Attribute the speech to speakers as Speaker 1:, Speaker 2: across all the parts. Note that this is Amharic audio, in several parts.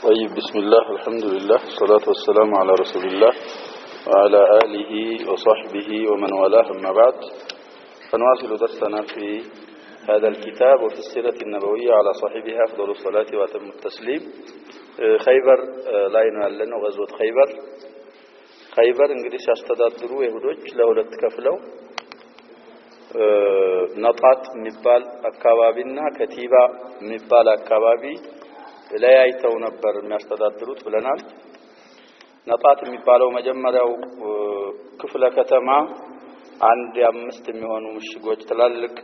Speaker 1: طيب بسم الله الحمد لله الصلاة والسلام على رسول الله وعلى آله وصحبه ومن والاه أما بعد فنواصل درسنا في هذا الكتاب وفي السيرة النبوية على صاحبها أفضل الصلاة وأتم التسليم. خيبر لا ينال لنا غزوة خيبر እንግዲህ ሲያስተዳድሩ ይሁዶች ለሁለት ከፍለው ነጣት የሚባል አካባቢና ከቲባ የሚባል አካባቢ ለያይተው ነበር የሚያስተዳድሩት ብለናል። ነጣት የሚባለው መጀመሪያው ክፍለ ከተማ አንድ አምስት የሚሆኑ ምሽጎች ትላልቅ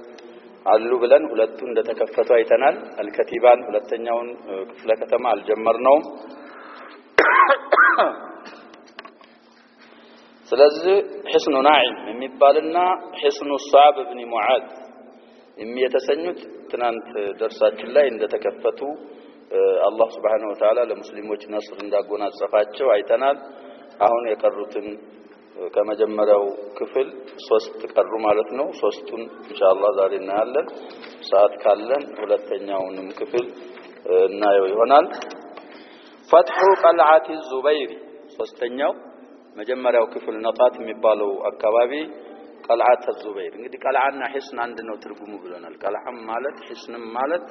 Speaker 1: አሉ ብለን ሁለቱ እንደተከፈቱ አይተናል። አልከቲባን ሁለተኛውን ክፍለ ከተማ አልጀመርነውም። ስለዚህ حصن ناعم የሚባልና حصن الصعب ابن معاذ የሚተሰኙት ትናንት ደርሳችን ላይ እንደተከፈቱ አላህ Subhanahu Wa Ta'ala ለሙስሊሞች ነስር እንዳጎናጸፋቸው አይተናል። አሁን የቀሩትን ከመጀመሪያው ክፍል 3 ቀሩ ማለት ነው። 3ቱን ኢንሻአላህ ዛሬ እናያለን። ሰዓት ካለን ሁለተኛውንም ክፍል እናየው ይሆናል። فتح قلعة الزبير ሶስተኛው መጀመሪያው ክፍል ነጣት የሚባለው አካባቢ قلعة الزبير እንግዲህ قلعና حصن አንድ ነው ትርጉሙ ብለናል። قلعም ማለት حصንም ማለት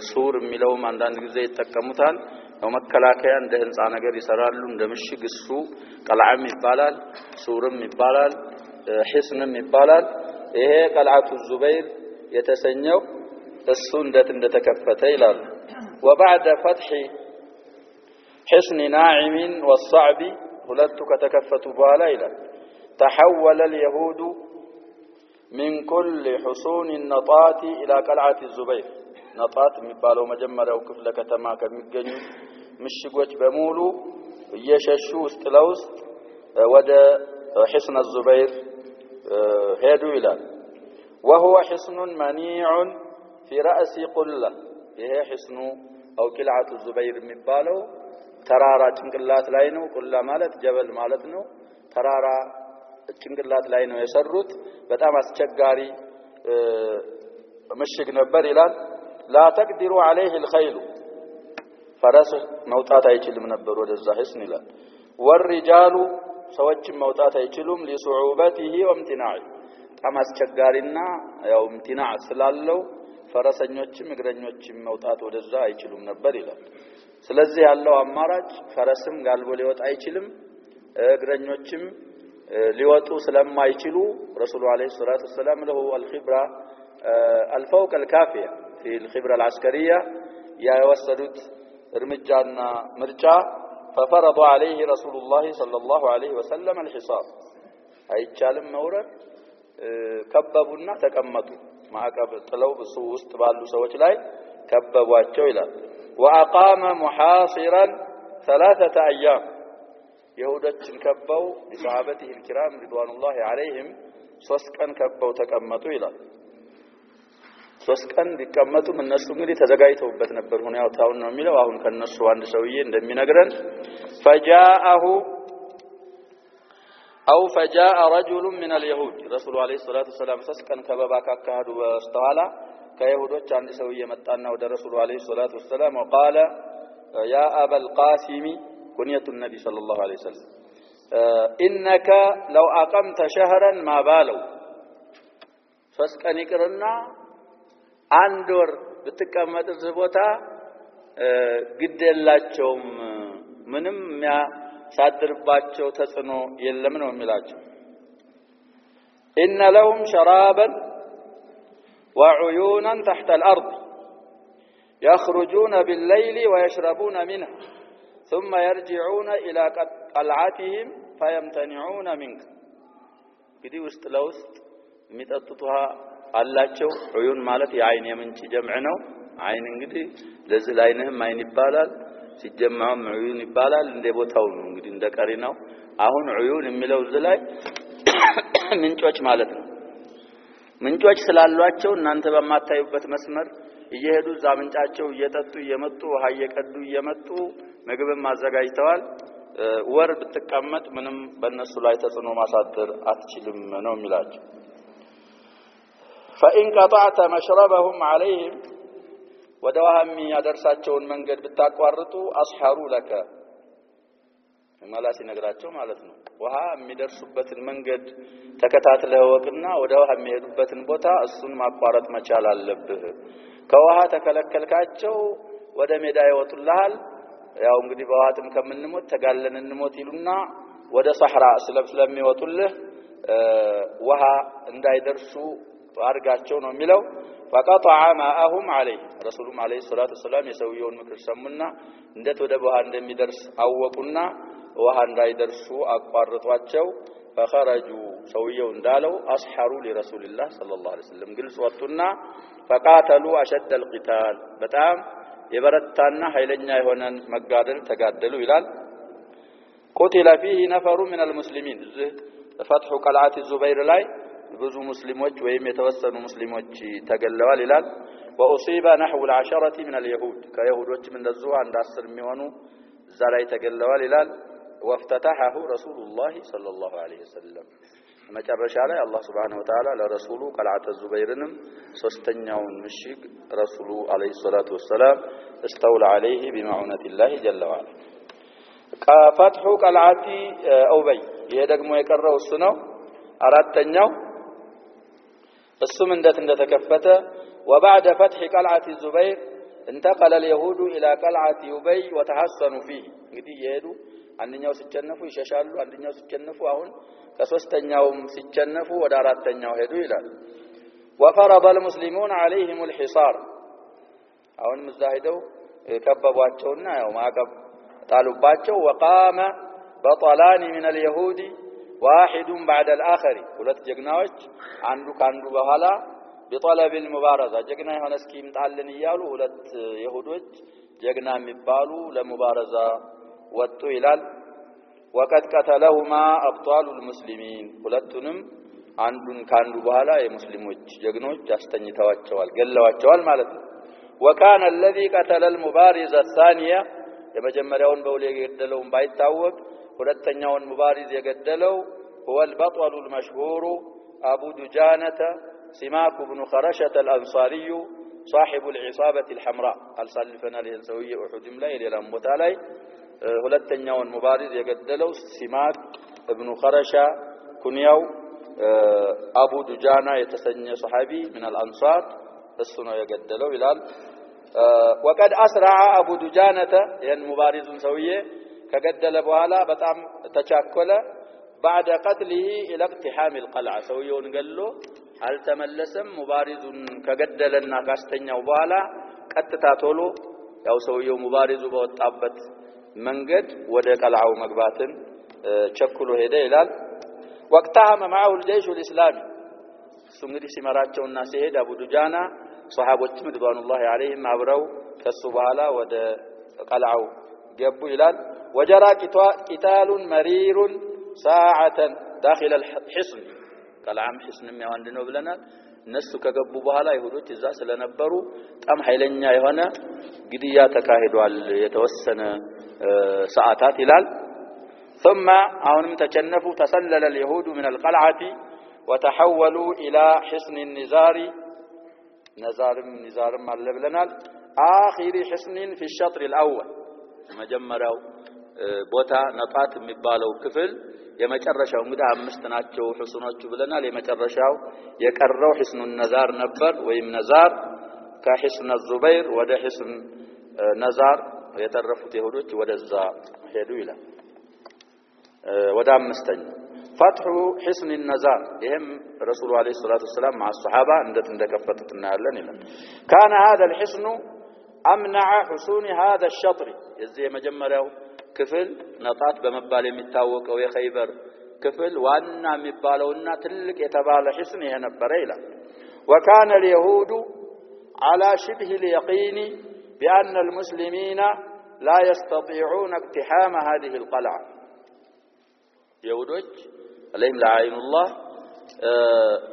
Speaker 1: ሱር የሚለውም አንዳንድ ጊዜ ይተከሙታል። ነው መከላከያ እንደ ህንጻ ነገር ይሰራሉ እንደ ምሽግ እሱ قلعም ይባላል ሱርም ይባላል حصንም ይባላል። ይሄ قلعة الزبير የተሰኘው እሱ እንደተከፈተ ይላል። وبعد فتح حصن ناعم والصعب ሁለቱ ከተከፈቱ በኋላ ይላል تحول اليهود من كل حصون النطات الى قلعة الزبير نطات የሚባለው መጀመሪያው ክፍለ ከተማ ከሚገኙ ምሽጎች በሙሉ እየሸሹ ውስጥ ለውስጥ ወደ حصن الزبير ሄዱ ይላል። وهو حصن منيع في رأس قلة ይሄ حصن او قلعة الزبير የሚባለው ተራራ ጭንቅላት ላይ ነው። ቁላ ማለት ጀበል ማለት ነው። ተራራ ጭንቅላት ላይ ነው የሰሩት። በጣም አስቸጋሪ ምሽግ ነበር ይላል። لا تقدر عليه الخيل فرس መውጣት አይችልም ነበር ወደዛ حصن ይላል። والرجال ሰዎችም መውጣት አይችሉም لصعوبته وامتناعه በጣም አስቸጋሪና ያው امتناع ስላለው ፈረሰኞችም እግረኞችም መውጣት ወደዛ አይችሉም ነበር ይላል። ስለዚህ ያለው አማራጭ ፈረስም ጋልቦ ሊወጣ አይችልም እግረኞችም ሊወጡ ስለማይችሉ ረሱሉ አለይሂ ሰላቱ ወሰለም له الخبره الفوق الكافيه في الخبره العسكريه يا وسدت ارمجانا مرجا ففرض عليه رسول الله صلى الله عليه وسلم الحصار አይቻልም መውረድ ከበቡና ተቀመጡ ማዕቀብ ጥለው በሱ ውስጥ ባሉ ሰዎች ላይ ከበቧቸው ይላል። وأقام محاصرا 3 أيام يهودችን ከበው صحابته الكرام رضوان الله عليهم 3 ቀን ከበው ተቀመጡ ይላል። 3 ቀን ቢቀመጡም እነሱ እንግዲህ ተዘጋጅተውበት ነበር ሁኔታው ነው የሚለው። አሁን ከነሱ አንድ ሰውዬ እንደሚነግረን فجاء رجل من اليهود رسول عليه الصلاة والسلام 3 ቀን ከበባ ካካዱ በስተኋላ ከይሁዶች አንድ ሰውዬ መጣና ወደ ረሱሉ አለይሂ ሰላቱ ወሰለም وقال يا ابا القاسم كنية النبي صلى الله عليه وسلم انك لو اقمت شهرا ما بالوا ፈስቀኒቅርና አንድ ወር ብትቀመጥ ዝቦታ ግደላቸውም ምንም ያሳድርባቸው ተጽኖ የለም ነው የሚላቸው። ان لهم شرابا وعيونا تحت الأرض يخرجون بالليل ويشربون منها ثم يرجعون إلى قلعتهم فيمتنعون منك كدي وسط لوسط የሚጠጡትها አላቸው። عيون ማለት የአይን የምንጭ ጀምዕ ነው። አይን እንግዲህ ለዚህ ላይነህም አይን ይባላል ሲጀማም عيون ይባላል እንደ ቦታው ነው እንግዲህ እንደ ቀሪናው። አሁን عيون የሚለው እዚህ ላይ ምንጮች ማለት ነው። ምንጮች ስላሏቸው እናንተ በማታዩበት መስመር እየሄዱ ዛምንጫቸው እየጠጡ እየመጡ ውሃ እየቀዱ እየመጡ ምግብም አዘጋጅተዋል። ወር ብትቀመጥ ምንም በእነሱ ላይ ተጽኖ ማሳደር አትችልም ነው የሚላቸው። فإن قطعت مشربهم عليهم ወደ ውሃሚ ያደርሳቸውን መንገድ ብታቋርጡ አስሐሩ ለከ መላሲ ነግራቸው ማለት ነው ውሃ የሚደርሱበትን መንገድ ተከታትለው ወቅና ወደ ውሃ የሚሄዱበትን ቦታ እሱን ማቋረጥ መቻል አለብህ ከውሃ ተከለከልካቸው ወደ ሜዳ ይወጡልሃል ያው እንግዲህ በዋጥም ከምንሞት ተጋለን እንሞት ይሉና ወደ ሰህራ ስለሚወጡልህ ውሃ እንዳይደርሱ አርጋቸው ነው የሚለው فقطع ماءهم عليه رسولهم عليه الصلاه والسلام የሰውየውን ምክር ሰሙና እንዴት ወደ ውሃ እንደሚደርስ አወቁና ውሃ እንዳይደርሱ አቋርጧቸው فخرجوا ሰውየው እንዳለው አስሐሩ لرسول الله صلى الله عليه وسلم ግልጽ ወጡና فقاتلوا اشد القتال በጣም የበረታና ኃይለኛ የሆነን መጋደል ተጋደሉ ይላል قتل فيه نفر من المسلمين فتح قلعه الزبير ላይ ብዙ ሙስሊሞች ወይም የተወሰኑ ሙስሊሞች ተገለዋል ይላል واصيب نحو العشرة من اليهود ከይሁዶችም እንደዚሁ አንድ 10 የሚሆኑ እዛ ላይ ተገለዋል ይላል وافتتحه رسول الله صلى الله عليه وسلم መጨረሻ ላይ አላህ Subhanahu Wa Ta'ala ለረሱሉ قلعه الزبيرንም ሶስተኛውን ምሽግ ረሱሉ عليه الصلاه والسلام استولى عليه بمعونة الله جل وعلا فتح قلعه ابي ይሄ ደግሞ የቀረው እሱ ነው አራተኛው እሱም እንደተከፈተ وبعد فتح قلعه الزبير انتقل اليهود الى قلعه ابي وتحصنوا فيه እንግዲህ ይሄዱ አንደኛው ሲጨነፉ ይሸሻሉ አንደኛው ሲጨነፉ አሁን ከሶስተኛውም ሲጨነፉ ወደ አራተኛው ሄዱ ይላል وفرض المسلمون عليهم الحصار አሁን መዛሂደው ከበቧቸውና ያው ማቀብ ጣሉባቸው وقام بطلان من اليهود واحد بعد الاخر ሁለት ጀግናዎች አንዱ ካንዱ በኋላ بطلب المبارزه ጀግና የሆነ እስኪ ይምጣልን ይያሉ ሁለት ይሁዶች ጀግና የሚባሉ ለሙባረዛ ወጡ ይላል وقد قتلهما ابطال المسلمين ሁለቱንም አንዱን ካንዱ በኋላ የሙስሊሞች ጀግኖች አስተኝተዋቸዋል ገለዋቸዋል ማለት ነው وكان الذي قتل المبارز الثانيه የመጀመሪያውን በውል የገደለውን ባይታወቅ ሁለተኛውን ሙባሪዝ የገደለው هو البطل المشهور ابو دجانة سماك بن خرشة الانصاري صاحب العصابة الحمراء الصلفنا له سويه احدم ላይ ሌላም ቦታ ላይ ሁለተኛውን ሙባሪዝ የገደለው ሲማክ ابن خرشة ኩንያው አቡ ዱጃና የተሰኘ ሱሐቢ من الانصار እሱ ነው የገደለው ይላል وقد اسرع ابو دجانة ያን ሙባሪዙን ሰውዬ ከገደለ በኋላ በጣም ተቻኮለ بعد قتله الى اقتحام القلعه ሰውየውን ገሎ አልተመለሰም ሙባሪዙን ከገደለና ካስተኛው በኋላ ቀጥታ ቶሎ ያው ሰውየው ሙባሪዙ በወጣበት መንገድ ወደ ቀልዓው መግባትን ቸኩሎ ሄደ ይላል وقتهم معه الجيش الاسلامي እንግዲህ ሲመራቸውና ሲሄድ አቡ ዱጃና ሱሐቦችም ridwanullah عليهم አብረው ከሱ በኋላ ወደ ቀልዓው ገቡ ይላል وجرى قتال مرير ساعه داخل الحصن ቀልዓም حصንም ያው አንድ ነው ብለናል እነሱ ከገቡ በኋላ ይሁዶች እዛ ስለነበሩ በጣም ኃይለኛ የሆነ ግድያ ተካሂዷል የተወሰነ ሰዓታት ይላል ثم አሁንም ተቸነፉ تسلل اليهود من القلعه وتحولوا الى حصن النزار نزارم አለ ብለናል آخر حصن في الشطر الاول መጀመሪያው ቦታ ነጣት የሚባለው ክፍል የመጨረሻው እንግዲህ አምስት ናቸው ህስኖቹ ብለናል የመጨረሻው የቀረው ህስኑ ነዛር ነበር ወይም ነዛር ከህስኑ ዙበይር ወደ ህስን ነዛር የተረፉት ይሁዶች ወደዛ ሄዱ ይላል ወደ አምስተኛው فتح حصن النزار ይሄም ረሱሉ አለይሂ ሰላቱ ወሰለም مع الصحابه እንደከፈቱት እናያለን ይላል كان هذا الحصن امنع حصون هذا الشطر የዚህ የመጀመሪያው ክፍል ነጣት በመባል የሚታወቀው የኸይበር ክፍል ዋና የሚባለውና ትልቅ የተባለ حصن ይሄ ነበር ይላል وكان اليهود على شبه اليقين بأن المسلمين لا يستطيعون اقتحام هذه القلعة يهودوች عليهم لعين الله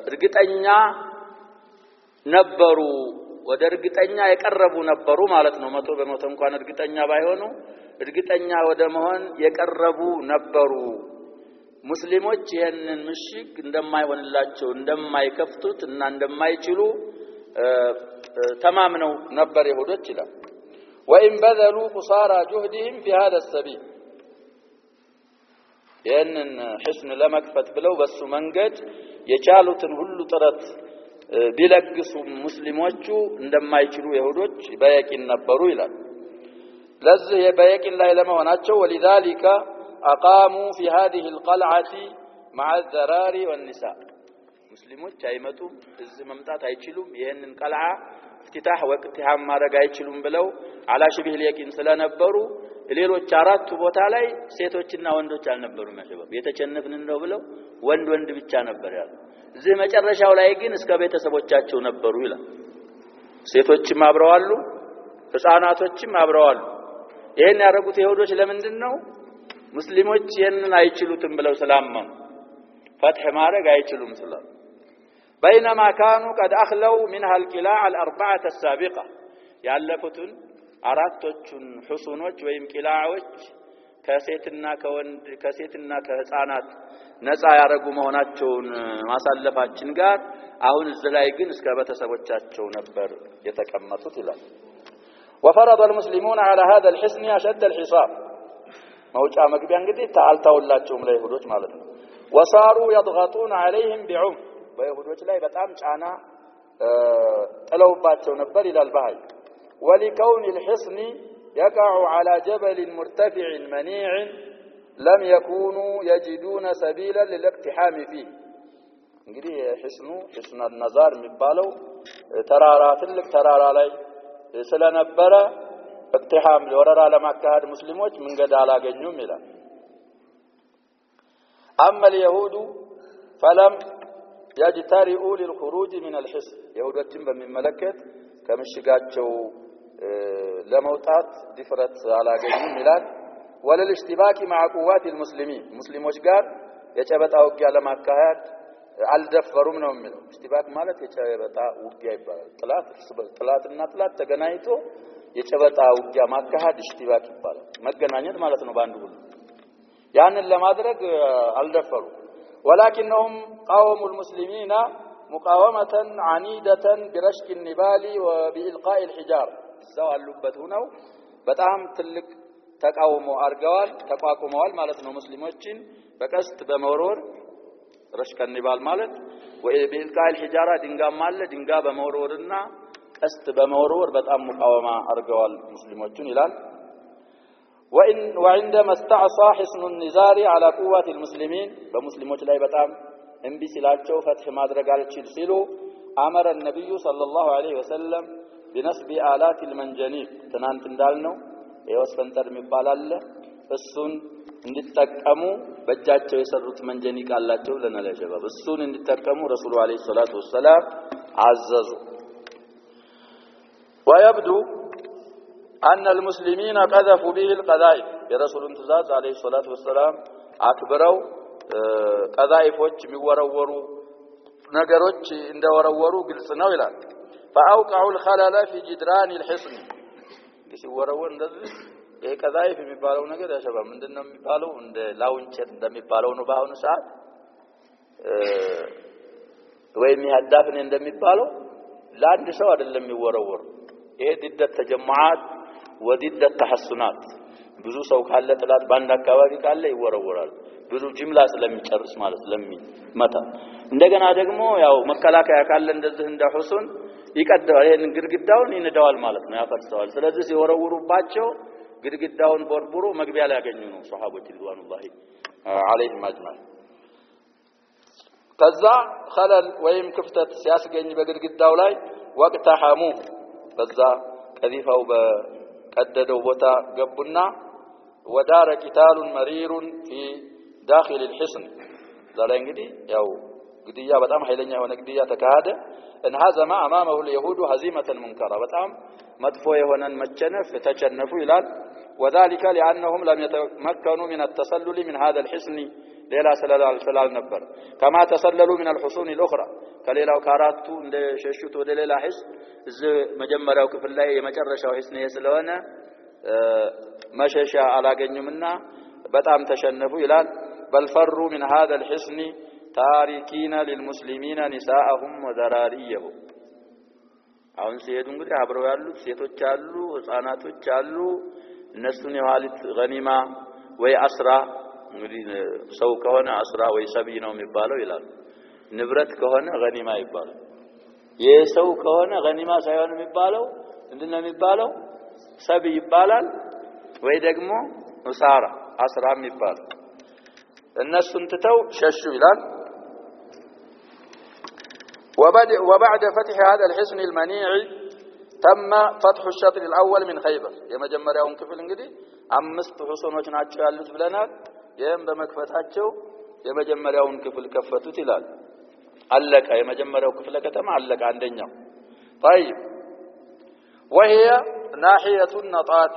Speaker 1: እርግጠኛ ነበሩ ወደ እርግጠኛ የቀረቡ ነበሩ ማለት ነው 100% እንኳን እርግጠኛ ባይሆኑ እርግጠኛ ወደ መሆን የቀረቡ ነበሩ ሙስሊሞች ይሄንን ምሽግ እንደማይሆንላቸው እንደማይከፍቱት እና እንደማይችሉ ተማምነው ነበር ይሁዶች ይላል وإن بذلوا قصارى جهدهم في هذا السبيل ያንን ሕስን ለመክፈት ብለው በሱ መንገድ የቻሉትን ሁሉ ጥረት ቢለግሱ ሙስሊሞቹ እንደማይችሉ ይሁዶች በየቂን ነበሩ ይላል ለዚህ በየቂን ላይ ለመሆናቸው ولذلك أقاموا في هذه القلعة مع الذرار والنساء ሙስሊሞች አይመጡም እዚህ መምጣት አይችሉም ይሄንን ቀልዓ افتتاح واقتحام ማድረግ አይችሉም ብለው على شبه اليقين ስለነበሩ ሌሎች አራቱ ቦታ ላይ ሴቶችና ወንዶች አልነበሩም ያሸበብ የተቸነፍን ነው ብለው ወንድ ብቻ ነበር ያለው እዚህ መጨረሻው ላይ ግን እስከ ቤተሰቦቻቸው ነበሩ ይላል ሴቶችም አብረዋሉ ህፃናቶችም አብረዋሉ ይሄን ያደረጉት ይሁዶች ለምንድነው ሙስሊሞች ይሄንን አይችሉትም ብለው ስላመኑ فتح ማድረግ አይችሉም ስላሉ بينما كانوا قد اخلوا منها القلاع الاربعه السابقه ያለፉትን አራቶቹን ሁሱኖች ወይም ቂላዎች ከሴትና ከወንድ ከሴትና ከህፃናት ነፃ ያረጉ መሆናቸውን ማሳለፋችን ጋር አሁን እዚህ ላይ ግን እስከ ቤተሰቦቻቸው ነበር የተቀመጡት ይላል وفرض المسلمون على هذا الحصن اشد الحصار መውጫ መግቢያ እንግዲህ ታልታውላቸውም ለይሁዶች ማለት ነው وصاروا يضغطون عليهم بعم በይሁዶች ላይ በጣም ጫና ጥለውባቸው ነበር ይላል በኃይል ولكون الحصن يقع على جبل مرتفع منيع لم يكونوا يجدون سبيلا للاقتحام فيه እንግዲህ حصن النزار የሚባለው ተራራ ትልቅ ተራራ ላይ ስለነበረ اقتحام ለወረራ ለማካሄድ ሙስሊሞች መንገድ አላገኙም ይላል اما اليهود فلم يجترئوا للخروج من الحصن يهودين በሚመለከት ከምሽጋቸው ለመውጣት ድፍረት አላገኙም ይላል ወለልሽቲባቂ مع قوات المسلمين ሙስሊሞች ጋር የጨበጣ ውጊያ ለማካሄድ አልደፈሩም ነው የሚለው ሽቲባክ ማለት የጨበጣ ውጊያ ይባላል ጥላትና ጥላት ተገናኝቶ የጨበጣ ውጊያ ማካሄድ ሽቲባክ ይባላል መገናኘት ማለት ነው ባንዱ ሁሉ ያንን ለማድረግ አልደፈሩ ولكنهم قاوموا المسلمين مقاومة عنيدة برشق النبال وبإلقاء الحجار زوالوበት ሆነው በጣም ትልቅ ተቃውሞ አርገዋል ተቋቁመዋል ማለት ነው ሙስሊሞችን በቀስት በመወርወር ረሽቅ النبال ማለት وبإلقاء الحجارة ድንጋይ ማለት ድንጋይ በመወርወርና ቀስት በመወርወር በጣም ሙቃወማ አርገዋል ሙስሊሞችን ይላል وعندما استعصى حصن النزار على قوة المسلمين بمسلموች ላይ በጣም እንቢ ሲላቸው ፈትህ ማድረግ አልችል ሲሉ አመረ النبي صلى الله عليه وسلم بنصب آلات المنجنيق ትናንት እንዳልነው የወስፈንጠር የሚባል አለ እሱን እንዲጠቀሙ በእጃቸው የሰሩት መንጀኒቅ አላቸው ለነለሸባብ እሱን እንዲጠቀሙ ረሱሉ አለይሂ ሰላቱ ወሰለም አዘዙ ويبدو أن المسلمين قذفوا به القذائف የረሱሉ ትእዛዝ አለይሂ ሰላቱ ወሰለም አክብረው ቀዛይፎች የሚወረወሩ ነገሮች እንደወረወሩ ግልጽ ነው ይላል فأوقعوا الخلل في جدران الحصن ሲወረወር እንደዚህ የቀዛይፍ የሚባለው ነገር ያሸባብ ምንድነው የሚባለው እንደ ላውንቸር እንደሚባለው ነው ባሁን ሰዓት ወይም ያዳፍን እንደሚባለው ለአንድ ሰው አይደለም የሚወረወር ይሄ ድደት ተጀማዓት ወድደት ተሐሱናት ብዙ ሰው ካለ ጥላት ባንድ አካባቢ ካለ ይወረወራል ብዙ ጅምላ ስለሚጨርስ ማለት ስለሚመታ እንደገና ደግሞ ያው መከላከያ ካለ እንደዚህ እንደ ሁሱን ይቀደዋል ይሄን ግድግዳውን ይነዳዋል ማለት ነው ያፈርሰዋል ስለዚህ ሲወረውሩባቸው ግድግዳውን ቦርቡሮ መግቢያ ላይ ያገኙ ነው ሱሐቦች ሪድዋኑላሂ አለይሂም አጅማዒን ከዛ خلل ወይም ክፍተት ሲያስገኝ በግድግዳው ላይ ወቅተሐሙ በዛ ቀዚፋው በቀደደው ቦታ ገቡና ودار قتال مرير في داخل الحصن ዛሬ እንግዲህ ያው ግድያ በጣም ኃይለኛ የሆነ ግድያ ተካሄደ انهزم امامه اليهود هزيمه منكره በጣም መጥፎ የሆነን መቸነፍ ተቸነፉ ይላል وذلك لانهم لم يتمكنوا من التسلل من هذا الحصن ሌላ ሰላል ነበር كما تسللوا من الحصون الاخرى ከሌላው ካራቱ እንደ ሸሽቱ ወደ ሌላ حصن እዚህ መጀመሪያው ክፍል ላይ የመጨረሻው حصن ስለሆነ መሸሻ አላገኙምና በጣም ተሸነፉ ይላል بل فروا من هذا الحصن تاركين للمسلمين نساءهم وذراريهم አሁን ሲሄዱ እንግዲህ አብረው ያሉት ሴቶች አሉ ህፃናቶች አሉ እነሱን የዋሊት ገኒማ ወይ አስራ እንግዲህ ሰው ከሆነ አስራ ወይ ሰብይ ነው የሚባለው ይላል ንብረት ከሆነ ገኒማ ይባላል የሰው ከሆነ ገኒማ ሳይሆን የሚባለው ምንድነው የሚባለው ሰብይ ይባላል ወይ ደግሞ ኡሳራ አስራም ይባላል እነሱን ትተው ሸሹ ይላል وبعد فتح هذا الحصن المنيع تم فتح الشطر الأول من خيبر የመጀመሪያውን ክፍል እንግዲህ አምስት ሁሱኖች ናቸው ያሉት ብለናል ይሄም በመክፈታቸው የመጀመሪያውን ክፍል ከፈቱት ይላል አለቀ የመጀመሪያው ክፍለ ከተማ አለቀ አንደኛው طيب وهي ناحية النطاط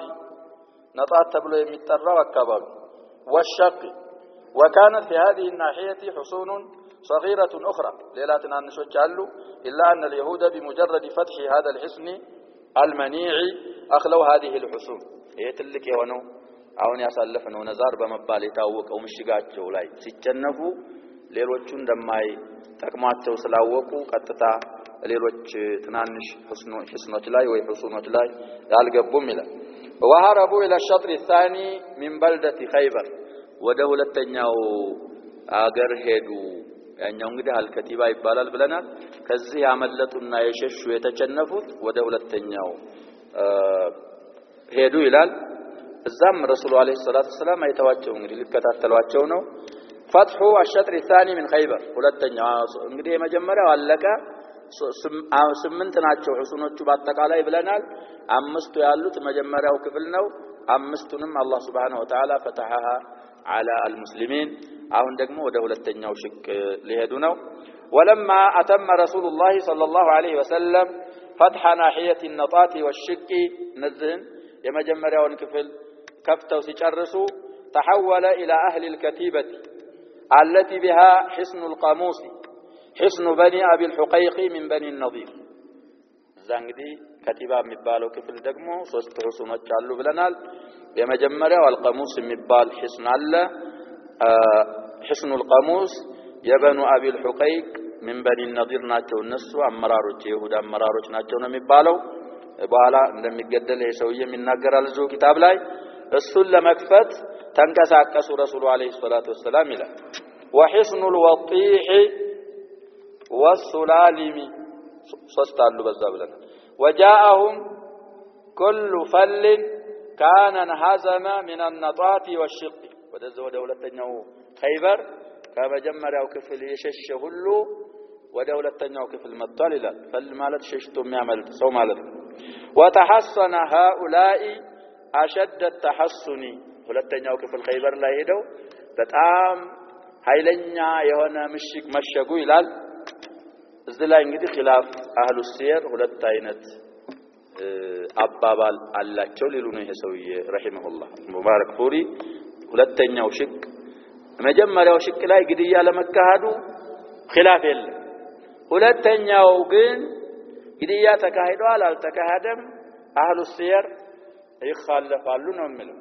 Speaker 1: نطاط ተብሎ የሚጠራው አካባቢ والشق وكانت في هذه الناحية حصون صغيرة أخرى ሌላ ትናንሾች አሉ إلا أن اليهود بمجرد فتح هذا الحصن المنيع أخلوا هذه الحصون ይሄ ትልቅ የሆነው አሁን ያሳለፈነው ነዛር በመባል የታወቀው ምሽጋቸው ላይ ሲጨነፉ ሌሎቹ እንደማይ ተቅማቸው ስላወቁ ቀጥታ ሌሎች ትናንሽ ህስኖች ላይ ወይ ህሱኖች ላይ ያልገቡም ይላል وهربوا الى الشطر الثاني من بلدة خيبر ወደ ሁለተኛው አገር ሄዱ ያኛው እንግዲህ አልከቲባ ይባላል ብለናል ከዚህ ያመለጡና የሸሹ የተጨነፉት ወደ ሁለተኛው ሄዱ ይላል እዛም ረሱሉ አለይሂ ሰላቱ ሰላም አይተዋቸው እንግዲህ ሊከታተሏቸው ነው فتح الشطر الثاني من خيبر ሁለተኛው እንግዲህ የመጀመሪያው አለቀ 8 ናቸው ሁሱኖቹ በአጠቃላይ ብለናል አምስቱ ያሉት መጀመሪያው ክፍል ነው አምስቱንም አላህ Subhanahu Wa Ta'ala فتحها على المسلمين አሁን ደግሞ ወደ ሁለተኛው ሽቅ ሊሄዱ ነው ولما اتم رسول الله صلى الله عليه وسلم فتح ناحية النطاط والشق نزهن የመጀመሪያውን ክፍል ከፍተው ሲጨርሱ تحول الى اهل الكتيبة التي بها حصن القاموس حصن بني ابي الحقيق من بني النضير زانغدي كتيبة የሚባለው ክፍል ደግሞ ሶስት ሁሱኖች አሉ ብለናል የመጀመሪያው القاموس የሚባል حصن አለ حصن القاموس يبنو ابي الحقيق من بني النضير ናቸው እነሱ አመራሮች የይሁዳ አመራሮች ናቸው ነው የሚባለው በኋላ እንደሚገደል የሰውዬ የሚናገራል እዚሁ ኪታብ ላይ እሱን ለመክፈት ተንቀሳቀሱ ረሱሉ አለይሂ ሰላቱ ወሰለም ይላል وحصن الوطيح والسلالم ሶስታሉ በዛ ብለናል وجاءهم كل فل كان انهزم من النطاط والشق ወደ ሁለተኛው خيبر ከመጀመሪያው ክፍል የሸሸ ሁሉ ወደ ሁለተኛው ክፍል መጥቷል ይላል ፈል ማለት ሸሽቶ የሚያመልጥ ሰው ማለት ነው وتحصن هؤلاء اشد التحصن ሁለተኛው ክፍል خيبر ላይ ሄደው በጣም ኃይለኛ የሆነ ምሽግ መሸጉ ይላል እዚህ ላይ እንግዲህ ኺላፍ አህሉ ሲር ሁለት አይነት አባባል አላቸው ሊሉ ነው ይሄ ሰውዬ ረሂመሁላህ ሙባረክ ፉሪ ሁለተኛው ሽቅ መጀመሪያው ሽቅ ላይ ግድያ ለመካሄዱ ኺላፍ የለም ሁለተኛው ግን ግድያ ተካሂዷል አልተካሄደም አህሉ ሲር ይخالፋሉ ነው የሚለው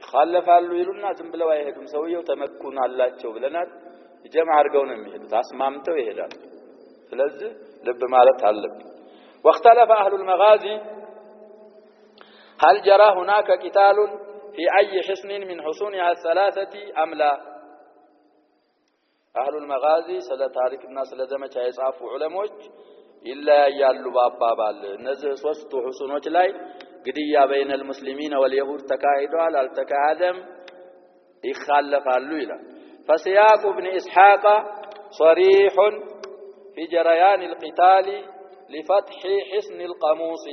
Speaker 1: ይخالፋሉ ይሉና ዝም ብለው አይሄዱም ሰውየው ተመኩን አላቸው ብለናል ጀማዓ አድርገው ነው የሚሄዱት አስማምተው ይሄዳሉ ስለዚህ ልብ ማለት አለብን واختلف اهل المغازي هل جرى هناك قتال في اي حصن من حصونها الثلاثه ام لا اهل المغازي ስለ ታሪክና ስለ ዘመቻ የጻፉ ዑለሞች ይለያያሉ በአባባል እነዚህ ሶስቱ ሁሱኖች ላይ ግድያ بين المسلمين واليهود ተካሂዷል አልተካሄደም ይخالፋሉ ይላል فسياق ابن اسحاق صريح في جريان القتال لفتح حصن القاموس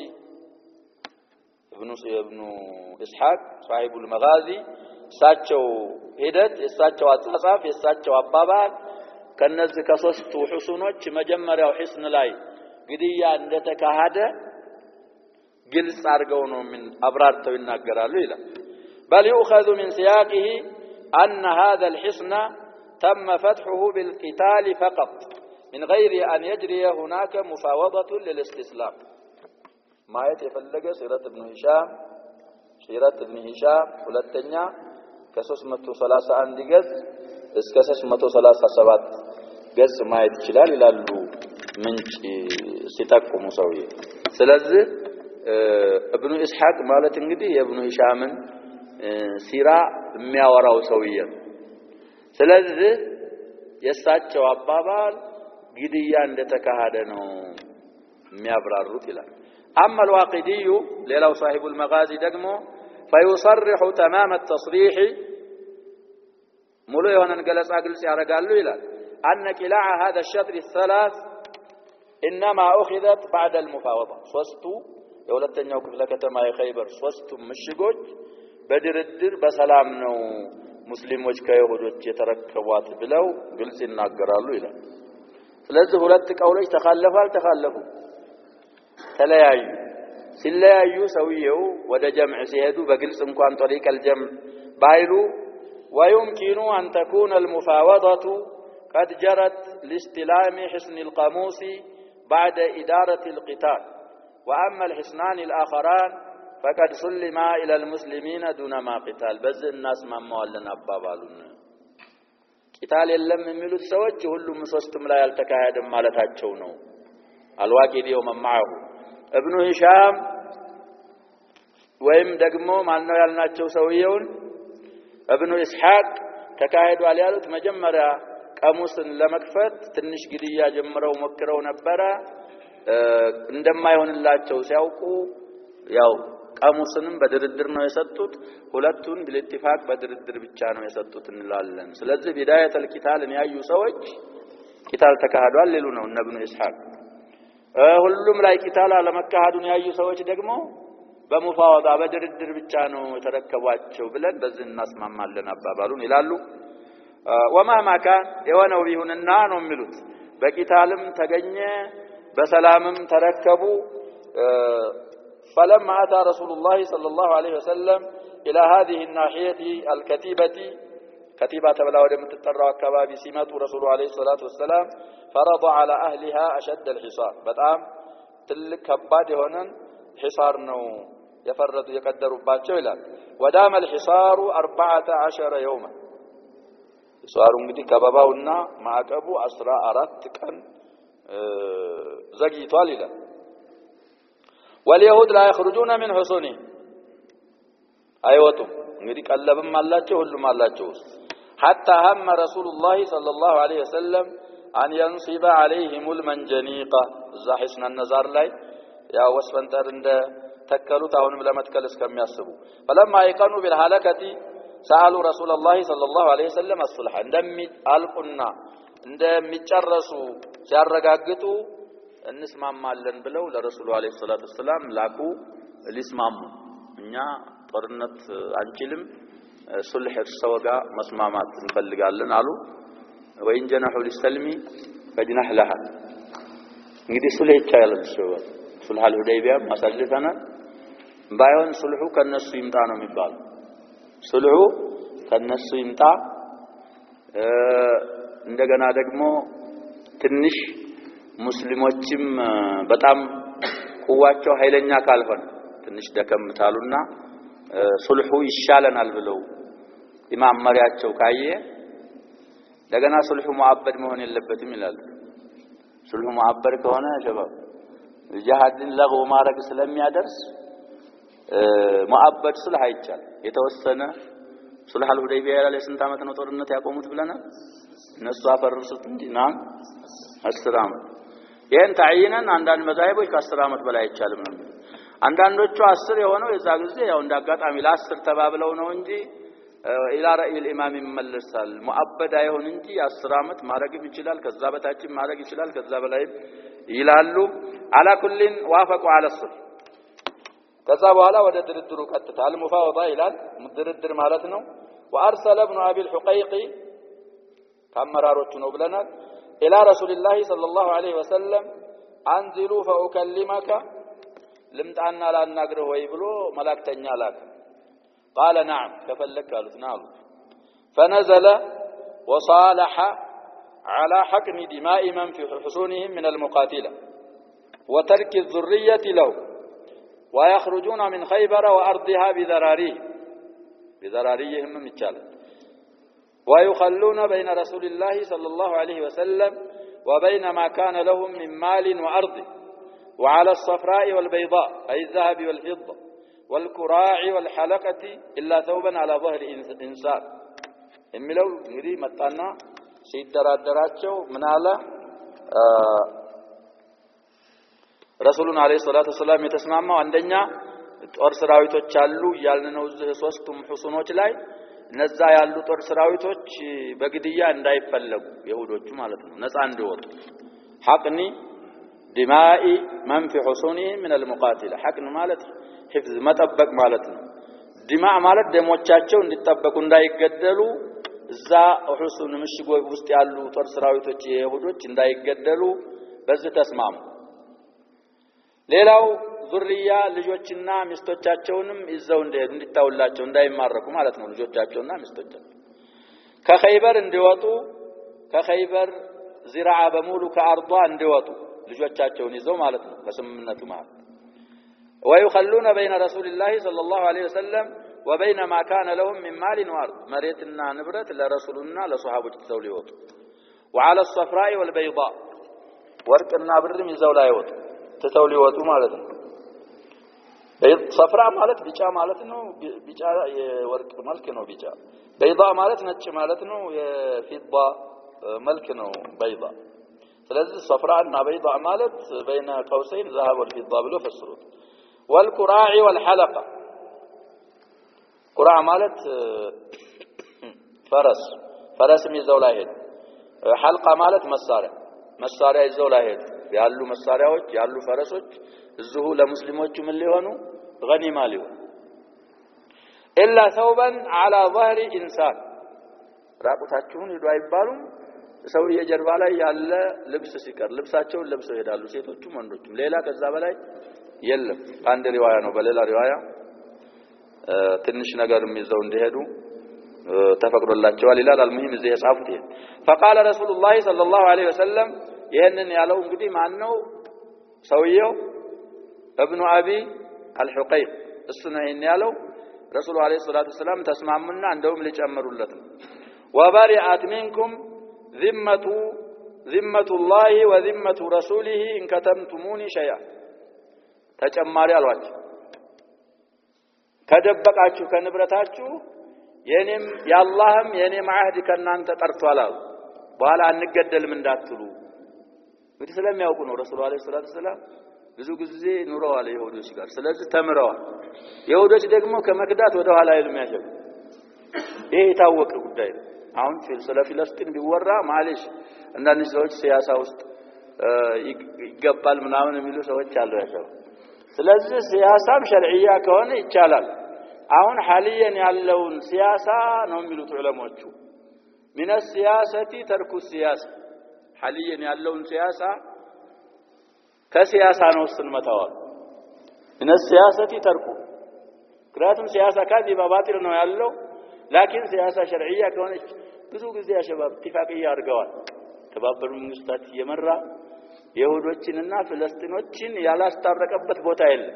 Speaker 1: ابن اسحاق صاحب المغازي ሳቸው ሂደት የሳቸው አጻጻፍ የሳቸው አባባል ከነዚህ ከሶስቱ ሁሱኖች መጀመሪያው حصن ላይ ግድያ እንደተካሄደ ግልጽ አድርገው ነው ምን አብራርተው ይናገራሉ ይላል بل يؤخذ من سياقه أن هذا الحصن تم فتحه بالقتال فقط من غير أن يجري هناك مفاوضة للاستسلام ما يتفلق سيرة ابن هشام ሁለተኛ ከ331 ገጽ እስከ 337 ገጽ ማየት ይችላል ይላሉ ምንጭ ሲጠቁሙ ሰውዬ ስለዚህ ኢብኑ ኢስሐቅ ማለት እንግዲህ የኢብኑ ሂሻምን ሲራ የሚያወራው ሰውዬ ስለዚህ የሳቸው አባባል ግድያ እንደተካሄደ ነው የሚያብራሩት ይላል اما الواقدي ሌላው صاحب المغازي ደግሞ فيصرح تمام التصريح ሙሉ የሆነን ገለጻ ግልጽ ያደርጋሉ ይላል ان قلاع هذا الشطر الثلاث انما اخذت بعد المفاوضه ሶስቱ የሁለተኛው ክፍለ ከተማ የኸይበር ሶስቱ ምሽጎች በድርድር በሰላም ነው ሙስሊሞች ከይሁዶች የተረከቧት ብለው ግልጽ ይናገራሉ ይላል ስለዚህ ሁለት ቀውሎች ተካለፉ ተለያዩ ሲለያዩ ሰውየው ወደ ጀምዕ ሲሄዱ በግልጽ እንኳን طريق الجمع ባይሉ ويمكن أن تكون المفاوضة قد جرت لاستلام حصن القاموس بعد إدارة القتال وأما الحصنان الآخران فقد سلما إلى المسلمين دون ما قتال بز الناس ما مولنا أبابالون قتال يلم يميلوا السوج كلهم مسوستم لا يلتكاهد مالتاቸው ነው الواقدي ومن معه ابن هشام ወይም ደግሞ ማነው ያልናቸው ሰውየውን ابن اسحاق ተካሄዷል ያሉት መጀመሪያ ቀሙስን ለመክፈት ትንሽ ግድያ ጀምረው ሞክረው ነበር እንደማይሆንላቸው ሲያውቁ ያው ቀሙስንም በድርድር ነው የሰጡት ሁለቱን بالاتفاق በድርድር ብቻ ነው የሰጡት እንላለን ስለዚህ ቢዳየተል ቂታልን ያዩ ሰዎች ቂታል ተካሄዷል ሊሉ ነው እነ ابن اسحاق ሁሉም ላይ ቂታል አለመካሄዱን ያዩ ሰዎች ደግሞ በሙፋወዳ በድርድር ብቻ ነው የተረከቧቸው ብለን በዚህ እናስማማለን አባባሉን ይላሉ ومهما كان የሆነው ቢሆንና ነው የሚሉት በቂታልም ተገኘ በሰላምም ተረከቡ فلما أتى رسول الله صلى الله عليه وسلم إلى هذه الناحية الكتيبة كتيبة بلا ودم تتطرع كبابي سمات رسول عليه الصلاة والسلام فرض على أهلها أشد الحصار بتأم تلك كباد هنا حصار نو يفرد يقدر باتشو إلى ودام الحصار 14 يوما حصار مدي كباباونا مع أبو أسرى أرات كان زكي طاللا واليهود لا يخرجون من حصونه ايوتم እንግዲህ ቀለብም አላቸው ሁሉም አላቸው حتى هم رسول الله صلى الله عليه وسلم ان ينصب عليهم المنجنيقه ዛሂስና النزار ላይ ያው ወስፈንጠር እንደ ተከሉት አሁንም ለመትከል እስከሚያስቡ فلما يقنوا بالهلكه سالوا رسول الله صلى الله عليه وسلم الصلح እንደሚአልቁና እንደሚጨረሱ ሲያረጋግጡ እንስማማለን ብለው ለረሱሉ አለይሂ ሰላቱ ሰላም ላኩ ሊስማሙ እኛ ጦርነት አንችልም ሱልህ ተሰወጋ መስማማት እንፈልጋለን አሉ ወይን ጀነሁ ሊሰልሚ ፈጅነህ ለሃ እንግዲህ ሱልህ ይቻላል ሱልህ አልሁደይቢያ ማሳልፈና ባይሆን ሱልሁ ከነሱ ይምጣ ነው የሚባለው ሱልሁ ከነሱ ይምጣ እንደገና ደግሞ ትንሽ ሙስሊሞችም በጣም ቁዋቸው ኃይለኛ ካልሆነ ትንሽ ደከምታሉና ሱልሁ ይሻለናል ብለው ኢማም መሪያቸው ካየ እንደገና ሱልሁ ሙአበድ መሆን የለበትም ይላል ሱልሁ ሙአበድ ከሆነ ሸባብ ጂሃድን ለغو ማረግ ስለሚያደርስ ሙአበድ ሱልህ አይቻል የተወሰነ ሱልህ አልሁደይቢያ ላይ ስንት አመት ነው ጦርነት ያቆሙት ብለናል እነሱ አፈርሱት እንጂ ናም 10 አመት ይሄን ታይነን አንዳንድ መዛሂቦች ከ10 አመት በላይ አይቻልም ነው አንዳንዶቹ 10 የሆነው የዛ ጊዜ ያው እንዳጋጣሚ ለ10 ተባብለው ነው እንጂ ኢላ ረኢል ኢማም ይመለሳል ሙአበድ አይሆን እንጂ 10 አመት ማረግም ይችላል ከዛ በታችም ማረግ ይችላል ከዛ በላይ ይላሉ አላ ኩሊን ዋፈቁ አለ ሱል ከዛ በኋላ ወደ ድርድሩ ቀጥታ አልሙፋወዳ ይላል ድርድር ማለት ነው وارسل ابن ابي الحقيق ካመራሮቹ ነው ብለናል الى رسول الله صلى الله عليه وسلم انزلوا فاكلمك لمطانا لاናግረ ወይ ብሎ መላእክተኛ ላከ قال نعم كفلك قالوا نعم فنزل وصالح على حقن دماء من في حصونهم من المقاتله وترك الذريه له ويخرجون من خيبر وارضها بذراريهم ميچال ويخلون بين رسول الله صلى الله عليه وسلم وبين ما كان لهم من مال وأرض وعلى الصفراء والبيضاء أي الذهب والفضة والكراع والحلقة إلا ثوبا على ظهر إنسان የሚለው እንግዲህ መጣና ሲደራደራቸው ምን አለ ረሱሉን አለይሂ ሰላቱ ሰላም የተስማማው አንደኛ ጦር ሰራዊቶች አሉ ያልን ነው እዚህ ሶስቱም ሁሱኖች ላይ እነዛ ያሉ ጦር ሰራዊቶች በግድያ እንዳይፈለጉ ይሁዶቹ ማለት ነው ነፃ እንዲወጡ ሐቅኒ ዲማኢ መን في حصونه من المقاتله ሐቅን ማለት حفظ መጠበቅ ማለት ነው ዲማ ማለት ደሞቻቸው እንዲጠበቁ እንዳይገደሉ እዛ ሁሱን ምሽግ ውስጥ ያሉ ጦር ሰራዊቶች ይሁዶች እንዳይገደሉ በዚህ ተስማሙ ሌላው ዙርያ ልጆችና ሚስቶቻቸውንም ይዘው እንዲታውላቸው እንዳይማረኩ ማለት ነው ልጆቻቸውና ሚስቶቻቸው ከኸይበር እንዲወጡ ከኸይበር ዚራዓ በሙሉ ከአርዷ እንዲወጡ ልጆቻቸውን ይዘው ማለት ነው በስምምነቱ ማለት ويخلون بين رسول الله صلى الله عليه وسلم وبين ما كان لهم من مال وارض مريتنا نبرت لرسولنا لصحابه توليوت وعلى الصفراء والبيضاء ورقنا برم يزው ላይ ወጡ ተተውሊወጡ ማለት ነው صفراء ማለት ቢጫ ማለት ነው ቢጫ የወርቅ መልክ ነው ቢጫ بيضاء ማለት ነጭ ማለት ነው የፊዳ መልክ ነው بيضاء ስለዚህ صفراء እና بيضاء ማለት بين قوسين ذهب والفضة ብሎ ፈስሩት والكراع والحلقة كراع ማለት ፈረስም ይዘው ላይ ሄዱ حلقة ማለት መሳሪያ ይዘው ላይ ሄዱ ያሉ መሳሪያዎች ያሉ ፈረሶች እዚሁ ለሙስሊሞቹ ምን ሊሆኑ ገኒማ ሊሆኑ إلا ثوبا على ظهر إنسان ራቁታቸውን ሄዱ አይባሉም ሰውዬ ጀርባ ላይ ያለ ልብስ ሲቀር ልብሳቸውን ለብሰው ይሄዳሉ ሴቶቹም ወንዶቹም ሌላ ከዛ በላይ የለም አንድ ሪዋያ ነው በሌላ ሪዋያ ትንሽ ነገርም ይዘው እንደሄዱ ተፈቅዶላቸዋል ይላል አልሙሂም እዚህ የጻፉት ይሄ فقال رسول الله صلى الله عليه وسلم ይሄንን ያለው እንግዲህ ማን ነው ሰውየው ابن ابي الحقيق እሱ ነው ይሄን ያለው ረሱሉ አለይሂ ሰላቱ ሰላም ተስማሙና እንደውም ሊጨምሩለት ነው وبرئت منكم ذمة الله وذمة رسوله إن كتمتموني شيئا ተጨማሪ አሏቸው ከደበቃችሁ ከንብረታችሁ የኔም ያላህም የኔም አህድ ከናንተ ጠርቷል አሉ በኋላ አንገደልም እንዳትሉ እንግዲህ ስለሚያውቁ ነው ረሱሉ አለይሂ ሰላቱ ሰላም ብዙ ጊዜ ኑረዋል ይሁዶች ጋር ስለዚህ ተምረዋል ይሁዶች ደግሞ ከመክዳት ወደ ኋላ ይልሚያጀብ ይሄ የታወቀ ጉዳይ ነው አሁን ስለ ፍልስጤም ቢወራ ማለሽ አንዳንድ ሰዎች ሲያሳ ውስጥ ይገባል ምናምን የሚሉ ሰዎች አሉ ያለው ስለዚህ ሲያሳም ሸርዒያ ከሆነ ይቻላል አሁን ሐሊየን ያለውን ሲያሳ ነው የሚሉት ዑለሞቹ من السياسة ترك السياسة ሐሊየን ያለውን ሲያሳ ከሲያሳ ነው ስንመታው من السياسة ترك ምክንያቱም ሲያሳ ካዚ ባባጢል ነው ያለው لكن سياسة شرعية كونش ብዙ ጊዜ ያሸባብ اتفاقية አድርገዋል ተባበሩ መንግስታት የመራ ይሁዶችንና ፍልስጤሞችን ያላስታረቀበት ቦታ የለም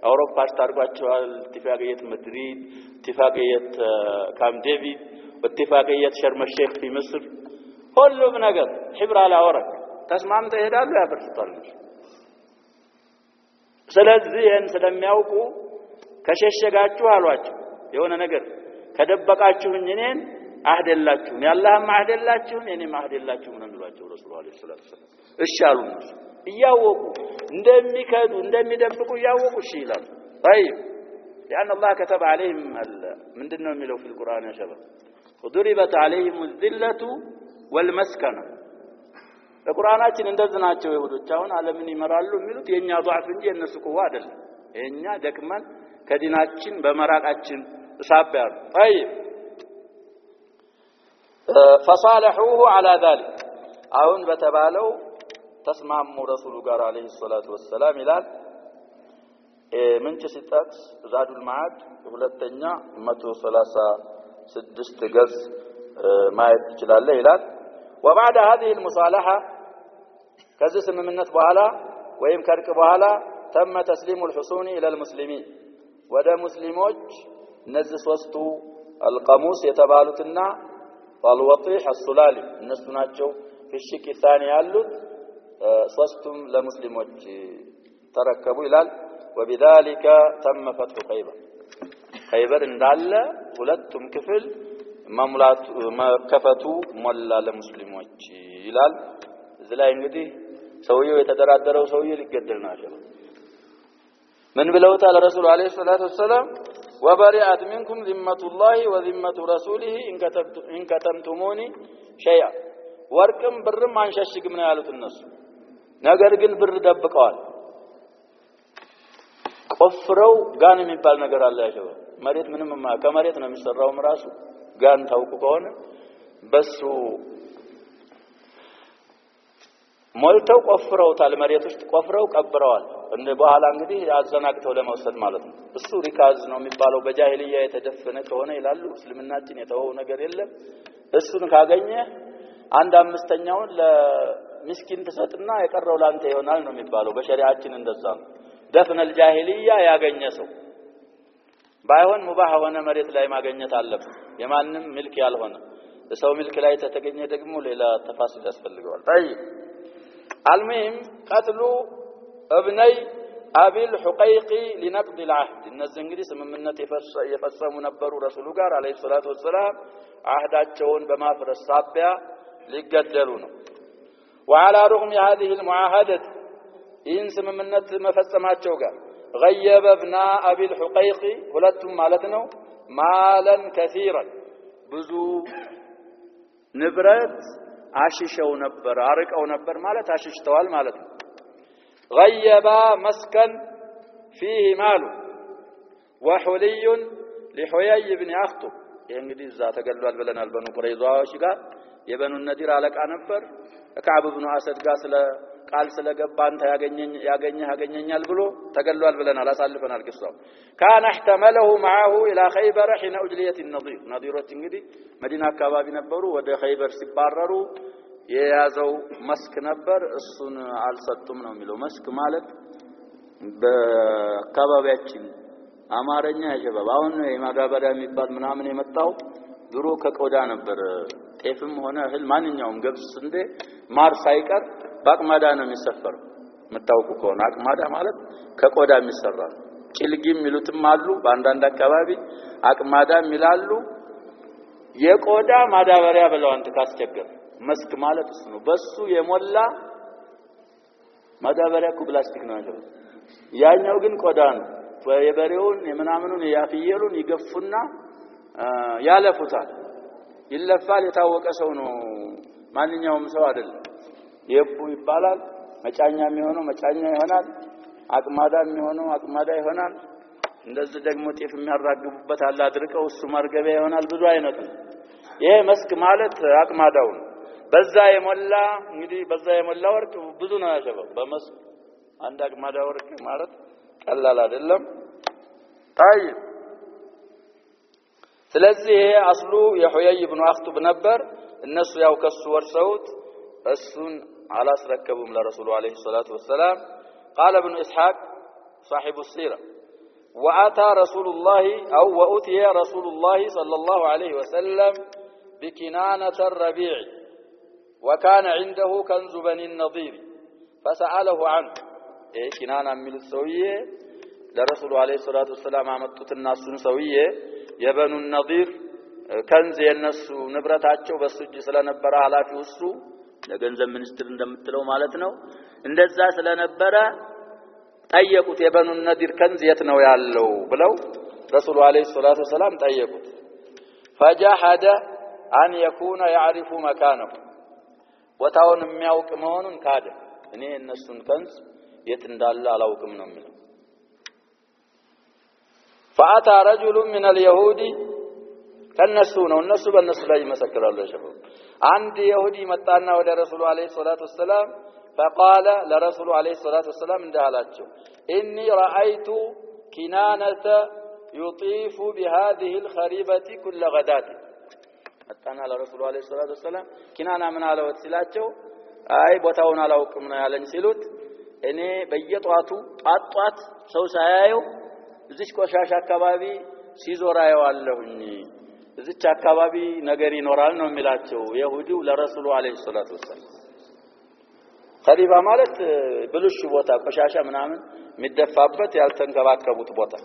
Speaker 1: አውሮፓ አስታርቋቸዋል اتفاقية مدريد اتفاقية كام ديفيد اتفاقية شرم الشيخ في مصر ሁሉም ነገር حبر على ورق ተስማምተው ይሄዳሉ ያፈርሱታል ስለዚህ ይሄን ስለሚያውቁ ከሸሸጋችሁ አሏቸው የሆነ ነገር ከደበቃችሁኝ እኔን አህደላችሁ ያላህም አህደላችሁ እኔም አህደላችሁ ነው የሚሏቸው ረሱላህ አለይሂ ሰላቱ ሰላም እሺ አሉ ይያወቁ እንደሚከዱ እንደሚደብቁ ይያወቁ እሺ ይላል طيب لان الله كتب عليهم ምንድነው የሚለው في القرآن يا شباب وضربت عليهم الذلة والمسكنة በቁርአናችን እንደዚህ ናቸው ይሁዶች አሁን ዓለምን ይመራሉ የሚሉት የኛ ضعፍ እንጂ የነሱ ቁዋ አይደለም የኛ ደክመን ከዲናችን በመራቃችን ሳቢያ طيب فصالحوه على ذلك አሁን በተባለው ተስማሙ ረሱሉ ጋር አለይሂ ሰላቱ ወሰለም ይላል ምንጭ ሲጣት ዛዱል ማዓድ ሁለተኛ 136 ገጽ ማየት ይችላል ይላል وبعد هذه المصالحه ከዚህ ስምምነት በኋላ ወይም ከርቅ በኋላ تم تسليم الحصون الى المسلمين ወደ ሙስሊሞች እነዚህ ሶስቱ القاموس የተባሉትና والوطيح السلالي እነሱ ናቸው ፍሽቅ الثاني ያሉት ሶስቱም ለሙስሊሞች ተረከቡ ይላል وبذلك تم فتح خيبر እንዳለ ሁለቱም ክፍል መሙላቱ መከፈቱ ሞላ ለሙስሊሞች ይላል እዚህ ላይ እንግዲህ ሰውየው የተደራደረው ሰውዬ ሊገደል ነው من بلوتا الرسول عليه الصلاة والسلام وبرئت منكم ذمة الله وذمة رسوله إن كتمتموني شيئا وركم برم عن شاشق من يالوت الناس نقرقن بر دبقال قفروا قانم يبال نقر الله شباب مريت منهم ما كمريت نمسرهم راسو قان توقفون بسو ሞልተው ቆፍረውታል መሬት ውስጥ ቆፍረው ቀብረዋል እንደ በኋላ እንግዲህ አዘናግተው ለመውሰድ ማለት ነው እሱ ሪካዝ ነው የሚባለው በጃሂልያ የተደፈነ ከሆነ ይላሉ እስልምናችን የተወው ነገር የለም እሱን ካገኘ አንድ አምስተኛውን ለምስኪን ተሰጥና የቀረው ላንተ ይሆናል ነው የሚባለው በሸሪዓችን እንደዛ ነው ደፍነል ጃሂልያ ያገኘ ሰው ባይሆን ሙባህ ሆነ መሬት ላይ ማግኘት አለበት የማንም ምልክ ያልሆነ ሰው ምልክ ላይ ተተገኘ ደግሞ ሌላ ተፋሲል ያስፈልገዋል طيب المهم قتل ابني ابي الحقيق لنقض العهد الناس እንግዲህ ስምምነት የፈጸሙ ነበሩ ረሱሉ ጋር አለይሂ ሰላቱ ወሰለም አህዳቸውን በማፍረስ ሳቢያ ሊገደሉ ነው وعلى رغم هذه المعاهده إن ስምምነት መፈጸማቸው ጋር غيب ابن ابي الحقيق ሁለቱም ማለት ነው مالا كثيرا ብዙ ንብረት አሽሸው ነበር አርቀው ነበር ማለት አሽሽተዋል ማለት ነው غيب مسكن فيه مال وحلي لحيي بن اخطب እንግዲህ እዛ ተገሏል ብለናል በኑ ቁረይዛዎች ጋር የበኑ ነዲር አለቃ ነበር ከዓብ ኢብኑ አሰድ ጋር ስለ ቃል ስለገባ አንተ ያገኘኛል ብሎ ተገሏል ብለናል አሳልፈናል ቂሷው كان احتمله معه الى خيبر حين اجليه النضير نضيሮች እንግዲህ መዲና አካባቢ ነበሩ ወደ ኸይበር ሲባረሩ የያዘው መስክ ነበር እሱን አልሰጡም ነው የሚለው መስክ ማለት በአካባቢያችን አማርኛ ያጀባው አሁን የማዳበሪያ የሚባል ምናምን የመጣው ድሮ ከቆዳ ነበር ጤፍም ሆነ እህል ማንኛውም ገብስ እንደ ማር ሳይቀር ባቅማዳ ነው የሚሰፈረው መታወቁ ከሆነ አቅማዳ ማለት ከቆዳ የሚሰራ ጭልጊም ሚሉትም አሉ በአንዳንድ አካባቢ አቅማዳም ይላሉ የቆዳ ማዳበሪያ ብለው አንተ ካስቸገር መስክ ማለት እሱ ነው በሱ የሞላ ማዳበሪያ ፕላስቲክ ነው ያለው ያኛው ግን ቆዳ ነው የበሬውን የምናምኑን ያፍየሉን ይገፉና ያለፉታል ይለፋል የታወቀ ሰው ነው ማንኛውም ሰው አይደለም የቡ ይባላል መጫኛ የሚሆነው መጫኛ ይሆናል አቅማዳ የሚሆነው አቅማዳ ይሆናል እንደዚህ ደግሞ ጤፍ የሚያራግቡበት አለ አድርቀው እሱ ማርገቢያ ይሆናል ብዙ አይነት ነው ይሄ መስክ ማለት አቅማዳው ነው በዛ የሞላ እንግዲህ በዛ የሞላ ወርቅ ብዙ ነው ያሸበው በመስክ አንድ አቅማዳ ወርቅ ማለት ቀላል አይደለም طيب ስለዚህ ይሄ አስሉ የሁየይ ኢብኑ አኽጡብ ነበር እነሱ ያው ከሱ ወርሰውት እሱን አላስረከቡም ለረሱሉ አለይሂ ሰላቱ ወሰለም قال ابن اسحاق صاحب السيره واتى رسول الله او واتي رسول الله صلى الله عليه وسلم بكنانه الربيع وكان عنده كنز بني النضير فساله عنه ايه كنانه من السويه لرسول عليه الصلاه والسلام አመጡትና እሱን ሰውዬ የበኑ النضير كنز የነሱ ንብረታቸው በሱ እጅ ስለነበረ ሐላፊው እሱ ለገንዘብ ሚኒስትር እንደምትለው ማለት ነው እንደዛ ስለነበረ ጠየቁት የበኑ النضير كنز የት ነው ያለው ብለው ረሱሉ አለይሂ ሰላቱ ወሰለም ጠየቁት فجحد ان يكون يعرف مكانه ቦታውን የሚያውቅ መሆኑን ካደ እኔ እነሱን كنز የት እንዳለ አላውቅም ነው የሚለው فاتى رجل من اليهود ከነሱ ነው እነሱ በእነሱ ላይ ይመሰክራሉ ሸበብ አንድ ይሁዲ መጣና ወደ ረሱሉ አለይሂ ሰላቱ ወሰለም فقال لرسول عليه الصلاه والسلام እንዳላቸው اني رايت كنانه يطيف بهذه الخريبه كل غداه መጣና ለረሱሉ አለይሂ ሰላቱ ወሰለም ኪናና ምን አለው ሲላቸው አይ ቦታውን አላውቅም ነው ያለኝ ሲሉት እኔ በየጧቱ ጧት ሰው ሳያየው እዚህ ቆሻሻ አካባቢ ሲዞራየው አለሁኝ እዚች አካባቢ ነገር ይኖራል ነው የሚላቸው ይሁዲው ለረሱሉ አለይሂ ሰላቱ ወሰለም خريبة مالت بلش بوتا قشاشة منامن مدفابت يالتنكباكبوت بوتا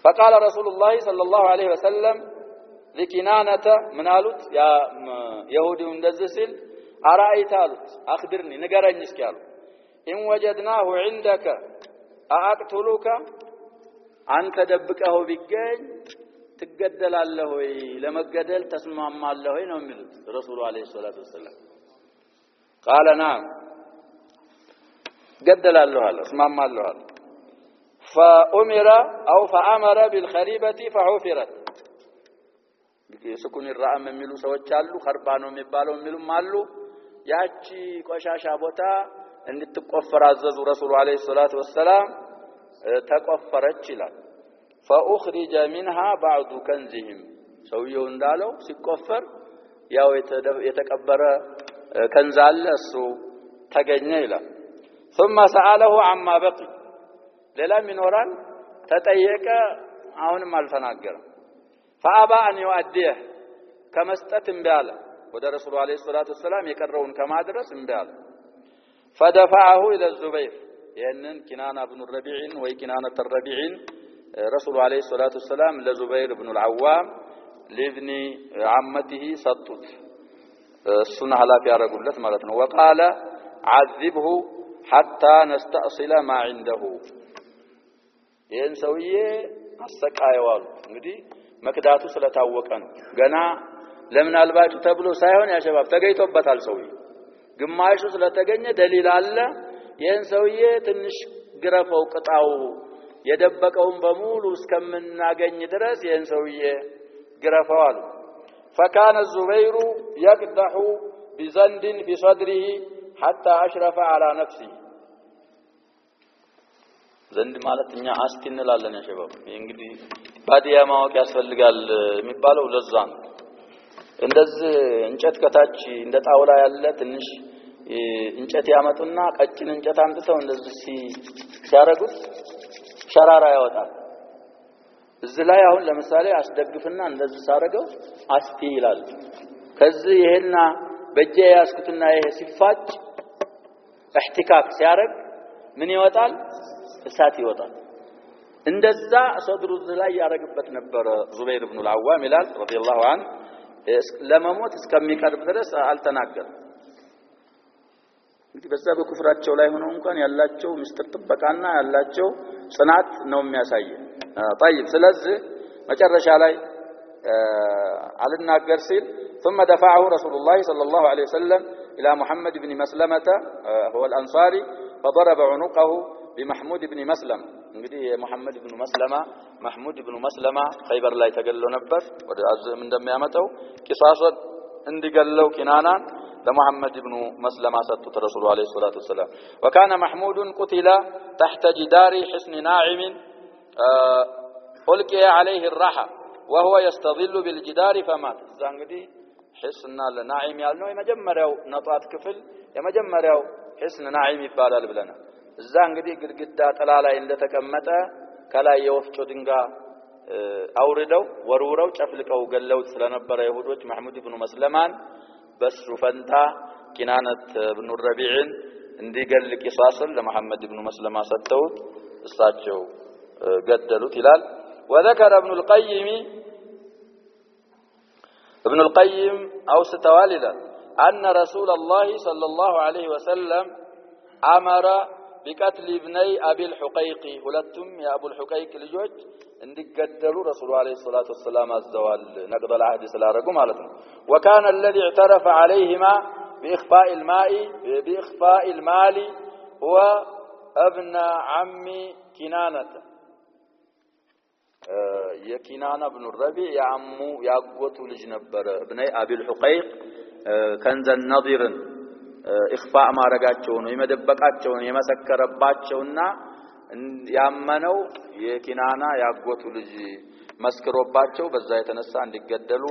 Speaker 1: فقال رسول الله صلى الله عليه وسلم لكنانة منالوت يا يهودي مندزسل أرأيت قالت أخبرني نقرأني اسكالو إن وجدناه عندك أقتلوك أنت دبكه بيجين تقدل الله لما قدل تسمع ما الله نملت رسول عليه الصلاة والسلام قال نعم قدل الله اسمع ما الله فأمر بالخريبة فحفرت سكون الرأم ميلو سوچالو خربانو ميبالو ميلو مالو ياچي ቆሻሻ ቦታ እንድትቆፈር አዘዙ ረሱሉ አለይሂ ሰላቱ ወሰለም ተቆፈረች ይላል فأخرج منها بعض كنزهم ሰውየው እንዳለው ሲቆፈር ያው የተቀበረ ከንዝ አለ እሱ ተገኘ ይላል ثم سأله عما بقي ሌላም ይኖራል ተጠየቀ አሁንም አልተናገረም فأبى أن يؤديه كمسطت امبال ወደ ረሱሉ አለይሂ ሰላቱ ወሰለም የቀረውን ከማድረስ امبال فدفعه إلى الزبير ينن كنانة بن الربيع وكنانة الربيع رسول عليه الصلاة والسلام لزبير بن العوام لابن عمته سطت السنة لا في رجلت مالتنا وقال عذبه حتى نستأصل ما عنده ينسويه السقاي والو እንግዲህ መክዳቱ ስለታወቀ ነው ገና ለምን አልባጩ ተብሎ ሳይሆን ያ ሸባብ ተገይቶበታል ሰውዬው ግማሹ ስለተገኘ ደሊል አለ ይሄን ሰውዬ ትንሽ ግረፈው ቅጣው የደበቀውን በሙሉ እስከምናገኝ ድረስ ይሄን ሰውዬ ግረፈው አሉ فكان الزبير يقدح بزند في صدره حتى أشرف على نفسه ዘንድ ማለትኛ አስቲ እንላለን ያ ሸባብ እንግዲህ ባዲያ ማወቅ ያስፈልጋል የሚባለው ለዛ ነው እንደዚህ እንጨት ከታች እንደ ጣውላ ያለ ትንሽ እንጨት ያመጡና ቀጭን እንጨት አምጥተው እንደዚህ ሲያረጉት ሸራራ ያወጣል እዚህ ላይ አሁን ለምሳሌ አስደግፍና እንደዚህ ሳረገው አስቲ ይላል ከዚህ ይሄና በእጄ ያስኩትና ይሄ ሲፋጭ احتكاك ሲያረግ ምን ይወጣል እሳት ይወጣል እንደዛ ሰድሩ ላይ ያረግበት ነበር ዙበይር ኢብኑ አልዓዋም ይላል ረዲየላሁ ዐንሁ ለመሞት እስከሚቀርብ ድረስ አልተናገረም እንግዲህ በዛ በኩፍራቸው ላይ ሆነው እንኳን ያላቸው ምስጥር ጥበቃና ያላቸው ጽናት ነው የሚያሳየው طيب ስለዚህ መጨረሻ ላይ አልናገር ሲል ثم دفعه رسول الله صلى الله عليه وسلم إلى محمد بن مسلمة هو الأنصاري فضرب عنقه بمحمود بن مسلم እንግዲህ محمد بن مسلمة محمود بن مسلمة خيبر ላይ ተገለው ነበር ወደ አዘም እንደሚያመጣው ቂሳሱን እንዲገለው ኪናናን لمحمد بن مسلمة سطت رسول الله عليه الصلاة والسلام وكان محمود قتل تحت جدار حصن ناعم ألقي عليه الرحى وهو يستظل بالجدار فمات زانغدي حصن ناعم ያልነው የመጀመሪያው ነጣት ክፍል የመጀመሪያው حصن ناعم ይባላል ብለና እዛ እንግዲህ ግድግዳ ጥላ ላይ እንደተቀመጠ ከላይ የወፍጮ ድንጋይ አውርደው ወርውረው ጨፍልቀው ገለውት ስለነበረ ይሁዶች محمود بن مسلمان በሱ ፈንታ ኪናነት ኢብኑ ረቢዕን እንዲገል ቂሳስን ለመሐመድ ኢብኑ መስለማ ሰጥተውት እሳቸው ገደሉት ይላል وذكر ابن القيم أوستوال أن رسول الله صلى الله عليه وسلم أمر بقتل ابني أبي الحقيق ولتم يا أبو الحقيق لجوج عندك قدلوا رسول الله عليه الصلاة والسلام الزوال نقض العهد سلاركم عليكم وكان الذي اعترف عليهما بإخفاء المال هو ابن عم كنانة يا كنانة بن الربيع يا عمو يا قوته لجنبر ابني أبي الحقيق كنز النظير إخفاء ما رجعتشون يمدبقاتشون يمسكرباتشوننا ያመነው የኪናና ያጎቱ ልጅ መስክሮባቸው በዛ የተነሳ እንዲገደሉ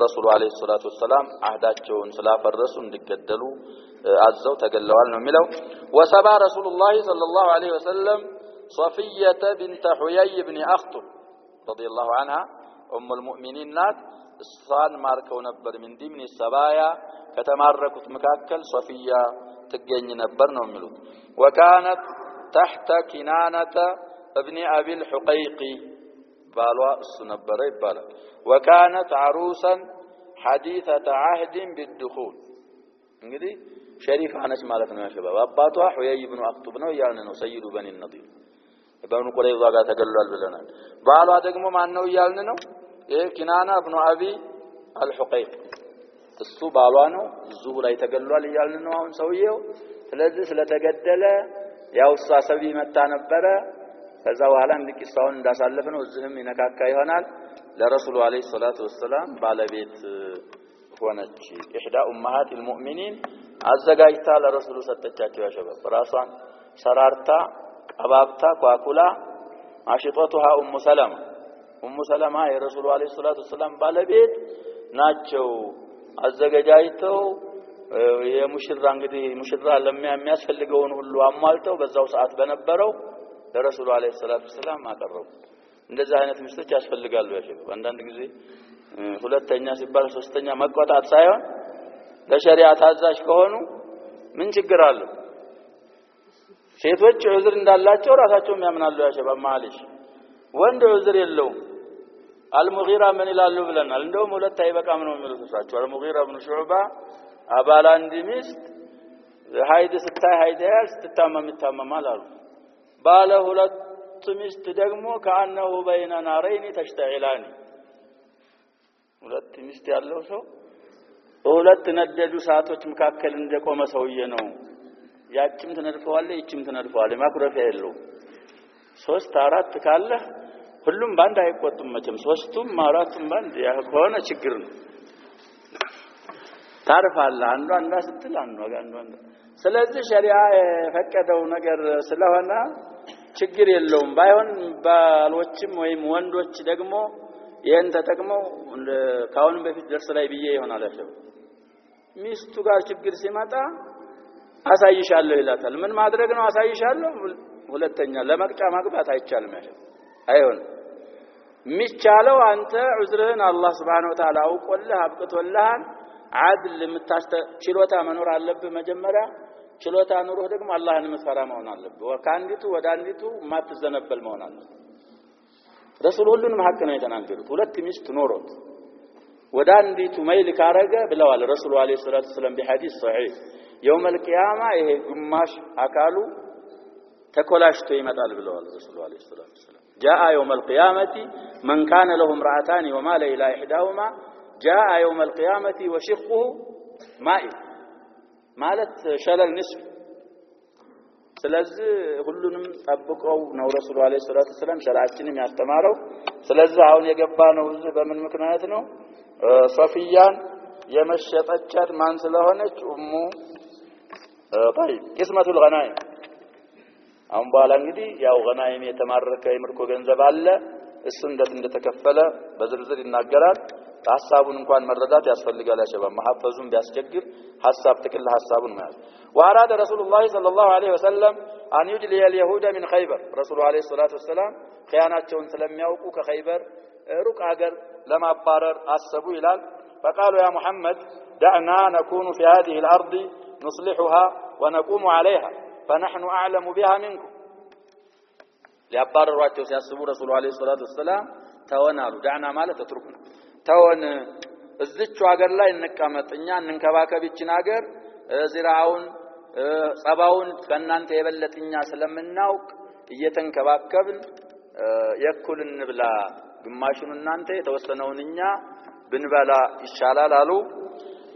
Speaker 1: ረሱሉ አለይሂ ሰላቱ ወሰለም አህዳቸውን ስላፈረሱ እንዲገደሉ አዘው ተገለዋል ነው የሚለው ወሰባ ረሱላህ ሰለላሁ ዐለይሂ ወሰለም ሶፊየተ ቢንተ ሁየይ ኢብኑ አኽጡብ ረዲየላሁ ዐንሃ ኡሙ አልሙእሚኒን ናት እሷን ማርከው ነበር ምን ዲምን ሰባያ ከተማረኩት መካከል ሶፊያ تجني نبر ነው የሚሉት وكانت تحت كنانة ابن أبي الحقيق بالوا እሱ ነበረ ይባላል وكانت عروسا حديثة عهد بالدخول እንግዲህ ሸሪፋ ነች ማለት ነው ያሸባብ አባቷ ሁየይ ኢብኑ አክቱብ ነው ያንን ነው ሰይዱ በኒ ነዲር በኑ ቁረይዛ ጋር ተገሏል ብለናል ባሏ ደግሞ ማን ነው ያልን ነው ይሄ ኪናና ኢብኑ አቢ አልሁቀይቅ እሱ ባሏ ነው እዚሁ ላይ ተገሏል ያልን ነው አሁን ሰውየው ስለዚህ ስለተገደለ ያው እሷ ሰቢ መጣ ነበረ ከዛ በኋላ እንድቂሳውን እንዳሳለፈ ነው እዚህም ይነካካ ይሆናል ለረሱሉ አለይሂ ሰላቱ ወሰለም ባለቤት ሆነች ኢህዳ ኡማሃት المؤمنين አዘጋጅታ ለረሱሉ ሰጠቻቸው ያሸበብ ራሷን ሰራርታ አባብታ ቋቁላ አሽጦቱሃ ኡሙ ሰለማ የረሱሉ አለይሂ ሰላቱ ወሰለም ባለቤት ናቸው አዘጋጃይተው የሙሽራ እንግዲህ ሙሽራ ለሚያስፈልገውን ሁሉ አሟልተው በዛው ሰዓት በነበረው ለረሱሉ አለይሂ ሰላቱ ወሰለም አቀረቡ እንደዛ አይነት ሚስቶች ያስፈልጋሉ ያሸበብ አንዳንድ ጊዜ ሁለተኛ ሲባል ሶስተኛ መቆጣት ሳይሆን ለሸሪዓ ታዛዥ ከሆኑ ምን ችግር አለ ሴቶች ዑዝር እንዳላቸው ራሳቸውም ያምናሉ ያሸባብ ማለሽ ወንድ ዑዝር የለውም አልሙጊራ ምን ይላሉ ብለናል እንደውም ሁለት አይበቃም ነው የሚሉት እሳቸው አልሙጊራ ኢብኑ ሹዕባ አባላ እንዲሚስት ሃይድ ስታይ ሃይዳል ስትታመም ይታመማል አሉ ባለ ሁለት ሚስት ደግሞ ከአነሁ በይነ ናረይኒ ተሽተዒላኒ ሁለት ሚስት ያለው ሰው ሁለት ነደዱ ሰዓቶች መካከል እንደቆመ ሰውዬ ነው ያቺም ተነድፈዋለ ይቺም ተነድፈዋለ ማኩረፊያ የለው 3 4 ካለ ሁሉም ባንድ አይቆጥም መቼም 3ቱም 4ቱም ባንድ ያሆነ ችግር ነው ታርፋለ አንዱ አንዳ ስትል አንዱ አንዱ ስለዚህ ሸሪዓ የፈቀደው ነገር ስለሆነ ችግር የለውም ባይሆን ባሎችም ወይም ወንዶች ደግሞ ይሄን ተጠቅመው ካሁን በፊት ደርስ ላይ ብዬ ይሆናል ያለው ሚስቱ ጋር ችግር ሲመጣ አሳይሻለሁ ይላታል ምን ማድረግ ነው አሳይሻለሁ ሁለተኛ ለመቅጫ ማግባት አይቻልም ያለው አይሆን ሚቻለው አንተ ዑዝርህን አላህ Subhanahu Wa Ta'ala አውቆልህ አብቅቶልሃል አድል ችሎታ መኖር አለብህ መጀመሪያ ችሎታ ኑሮህ ደግሞ አላህን መስፈራ መሆን አለብህ ወካንዲቱ ወዳንዲቱ ማትዘነበል መሆን አለብህ ረሱል ሁሉንም ሐቅ ነው የተናገሩት ሁለት ሚስት ኖሮት ወዳንዲቱ መይል ካረገ ብለዋል ረሱል አለይሂ ሰላቱ ወሰለም በሐዲስ ሷሂህ يوم القيامه ይሄ ግማሽ አካሉ ተኮላሽቶ ይመጣል ብለዋል ረሱል አለይሂ ሰላቱ ወሰለም جاء يوم القيامه من كان له امرأتان ومال الى احداهما جاء يوم القيامه وشقه مائل ማለት ሸለል ንስፍ ስለዚህ ሁሉንም ጠብቀው ነው ረሱል አለይሂ ሰላቱ ወሰለም ሸሪዓችንን ያስተማረው ስለዚህ አሁን የገባ ነው እዚህ በምን ምክንያት ነው ሶፊያን የመሸጠቻት ማን ስለሆነች ኡሙ طيب قسمه الغنائم አሁን በኋላ እንግዲህ ያው ገናይም የተማረከ የምርኮ ገንዘብ አለ እሱ እንደተከፈለ በዝርዝር ይናገራል ሐሳቡን እንኳን መረዳት ያስፈልጋል ያሸባብ ማሐፈዙን ቢያስቸግር ሐሳብ ጥቅል ሐሳቡን ማለት واراد رسول الله صلى الله عليه وسلم ان يجلي اليهود من خيبر رسول عليه الصلاه والسلام خياناتهم ስለሚያውቁ ከخيبر ሩቅ ሀገር ለማባረር አሰቡ ይላል فقالوا يا محمد دعنا نكون في هذه الارض نصلحها ونقوم عليها فنحن اعلم بها منكم ሊያባረሯቸው ሲያስቡ ረሱል አለይሂ ሰላቱ ወሰለም ተወናሉ ዳዕና ማለት ተትሩኩና ተወን እዚቹ ሀገር ላይ እንቀመጥኛ እንንከባከብ ይችን ሀገር ዝራውን ጸባውን ከናንተ የበለጥኛ ስለምናውቅ እየተንከባከብን የኩልን ብላ ግማሹን እናንተ የተወሰነውንኛ ብንበላ ይሻላል አሉ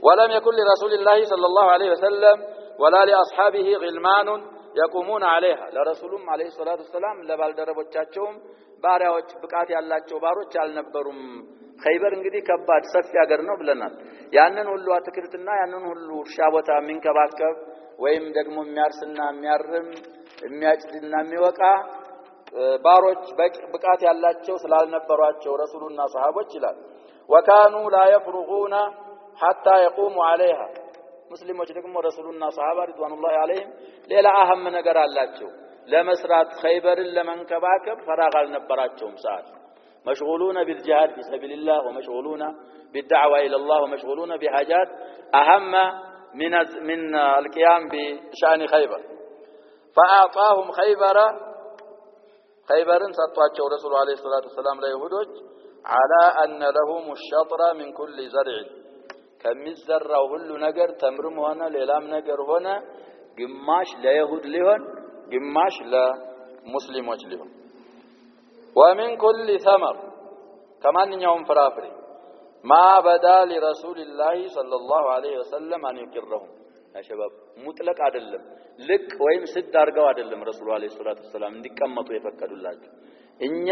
Speaker 1: ولم يكن لرسول الله صلى الله عليه وسلم ولا لاصحابه غلمان يقومون عليها ለረሱሉም አለይሂ ሰላቱ ወሰለም ለባልደረቦቻቸውም ባሪያዎች ብቃት ያላቸው ባሮች አልነበሩም خيبر እንግዲህ ከባድ ሰፊ ሀገር ነው ብለናል ያንን ሁሉ አትክልትና ያንን ሁሉ እርሻ ቦታ የሚንከባከብ ወይም ደግሞ የሚያርስና የሚያርም የሚያጭድና የሚወቃ ባሮች ብቃት ያላቸው ስላልነበሯቸው ረሱሉና ሱሐቦች ይላል وكانوا لا يفرغون حتى يقوموا عليها ሙስሊሞች ደግሞ ረሱሉና ሱሐባ ሪድዋኑላሂ ዐለይሂም ሌላ አህም ነገር አላቸው ለመስራት خيبርን ለመንከባከብ ፈራግ አልነበራቸውም ሰዓት مشغولون بالجهاد في سبيل الله ومشغولون بالدعوة إلى الله ومشغولون بحاجات أهم من القيام بشأن خيبر فأعطاهم خيبر سطواቸው رسول عليه الصلاة والسلام ለይሁዶች على أن لهم الشطر من كل زرع ከሚዘራው ሁሉ ነገር ተምርም ሆነ ሌላም ነገር ሆነ ግማሽ ለይሁድ ሊሆን ግማሽ ለሙስሊሞች ሊሆን ومن كل ثمر ከማንኛውም ፍራፍሬ ما بدا لرسول الله صلى الله عليه وسلم أن يكرهم يا شباب مطلق አይደለም ልክ ወይም ስድ አርገው አይደለም ረሱል አለይሂ ሰላቱ ሰላም እንዲቀመጡ የፈቀዱላቸው እኛ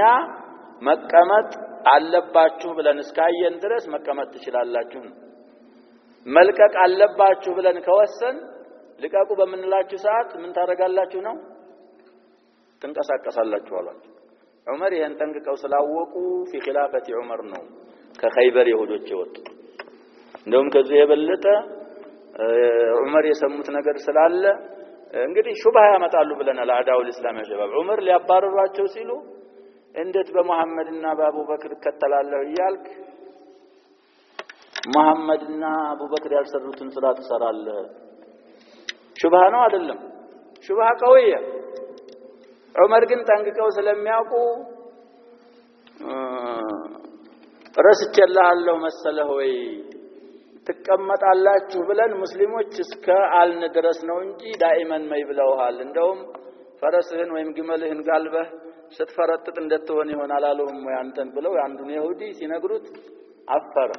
Speaker 1: መቀመጥ አለባችሁ ብለን እስካየን ድረስ መቀመጥ ትችላላችሁ መልቀቅ አለባችሁ ብለን ከወሰን ልቀቁ በመንላችሁ ሰዓት ምን ታረጋላችሁ ነው ተንቀሳቀሳላችሁ አሏቸው ዑመር ይሄን ጠንቅቀው ስላወቁ في خلافة ዑመር ነው ከኸይበር ይሁዶች ወጡ እንደውም ከዚህ የበለጠ ዑመር የሰሙት ነገር ስላለ እንግዲህ ሹብሃ ያመጣሉ ብለናል አዳው الاسلام يا شباب ዑመር ሊያባረሯቸው ሲሉ እንዴት በመሐመድና በአቡበክር ከተላለሁ ይያልክ መሐመድና አቡበክር ያልሰሩትን ስራ ተሰራለህ ሹብሃ ነው አይደለም ሹብሃ ቀውየ ዑመር ግን ጠንቅቀው ስለሚያውቁ ረስቸልሃለሁ መሰለህ ወይ ተቀመጣላችሁ ብለን ሙስሊሞች እስከ አልን ድረስ ነው እንጂ ዳኢማን ማይብለውሃል እንደውም ፈረስህን ወይም ግመልህን ጋልበህ ስትፈረጥጥ እንደተሆነ ይሆናል አለውም ወይ አንተን ብለው አንዱን ይሁዲ ሲነግሩት አፈረ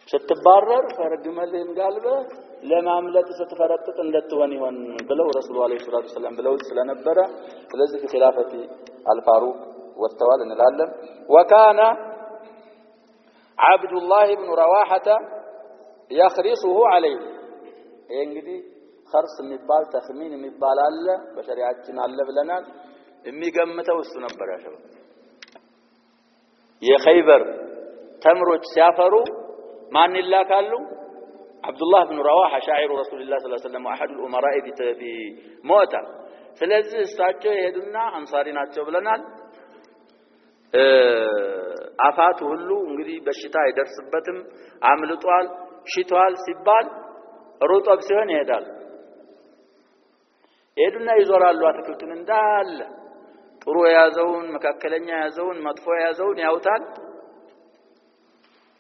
Speaker 1: ስትባረር ፈረግመልህን ጋልበህ ለማምለጥ ስትፈረጥጥ እንደተሆነ ይሆን ብለው ረሱል አለይሂ ሰላቱ ሰላም ብለው ስለነበረ ስለዚህ ኺላፈቲ አልፋሩቅ ወተዋል እንላለን وكان عبد الله بن رواحة يخرصه عليه እንግዲህ خرص የሚባል ተخمين የሚባል አለ በሸሪዓችን አለ ብለናል የሚገምተው እሱ ነበር ያሸው የኸይበር ተምሮች ሲያፈሩ ማን ይላካሉ عبد الله بن رواحة شاعر رسول الله صلى الله عليه وسلم واحد الامراء بموتى ስለዚህ እሳቸው ይሄዱና አንሳሪ ናቸው ብለናል አፋቱ ሁሉ እንግዲህ በሽታ አይደርስበትም አምልጧል ሽቷል ሲባል ሩጠብ ሲሆን ይሄዳል ሄዱና ይዞራሉ አትክልቱን እንዳለ ጥሩ ያዘውን መካከለኛ ያዘውን መጥፎ ያዘውን ያውታል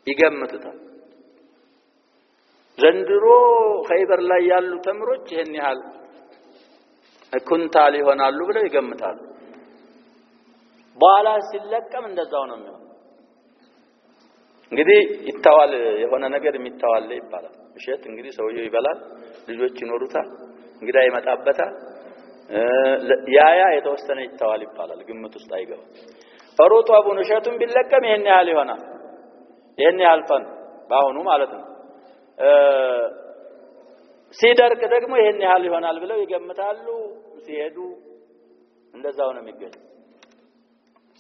Speaker 1: ይገምቱታል ዘንድሮ ኸይበር ላይ ያሉ ተምሮች ይሄን ያህል ኩንታል ይሆናሉ ብለው ይገምታሉ በኋላ ሲለቀም እንደዛው ነው የሚሆነው እንግዲህ ይታዋል የሆነ ነገር የሚታዋል ይባላል እሸት እንግዲህ ሰውየው ይበላል ልጆች ይኖሩታል እንግዲህ አይመጣበታል ያያ የተወሰነ ይታዋል ይባላል ግምት ውስጥ አይገባ ፈሩጦ አቡኑ እሸቱን ቢለቀም ይሄን ያህል ይሆናል ይሄን ያህል ፈን ባሁኑ ማለት ነው ሲደርቅ ደግሞ ይሄን ያህል ይሆናል ብለው ይገምታሉ ሲሄዱ እንደዛው ነው የሚገኘው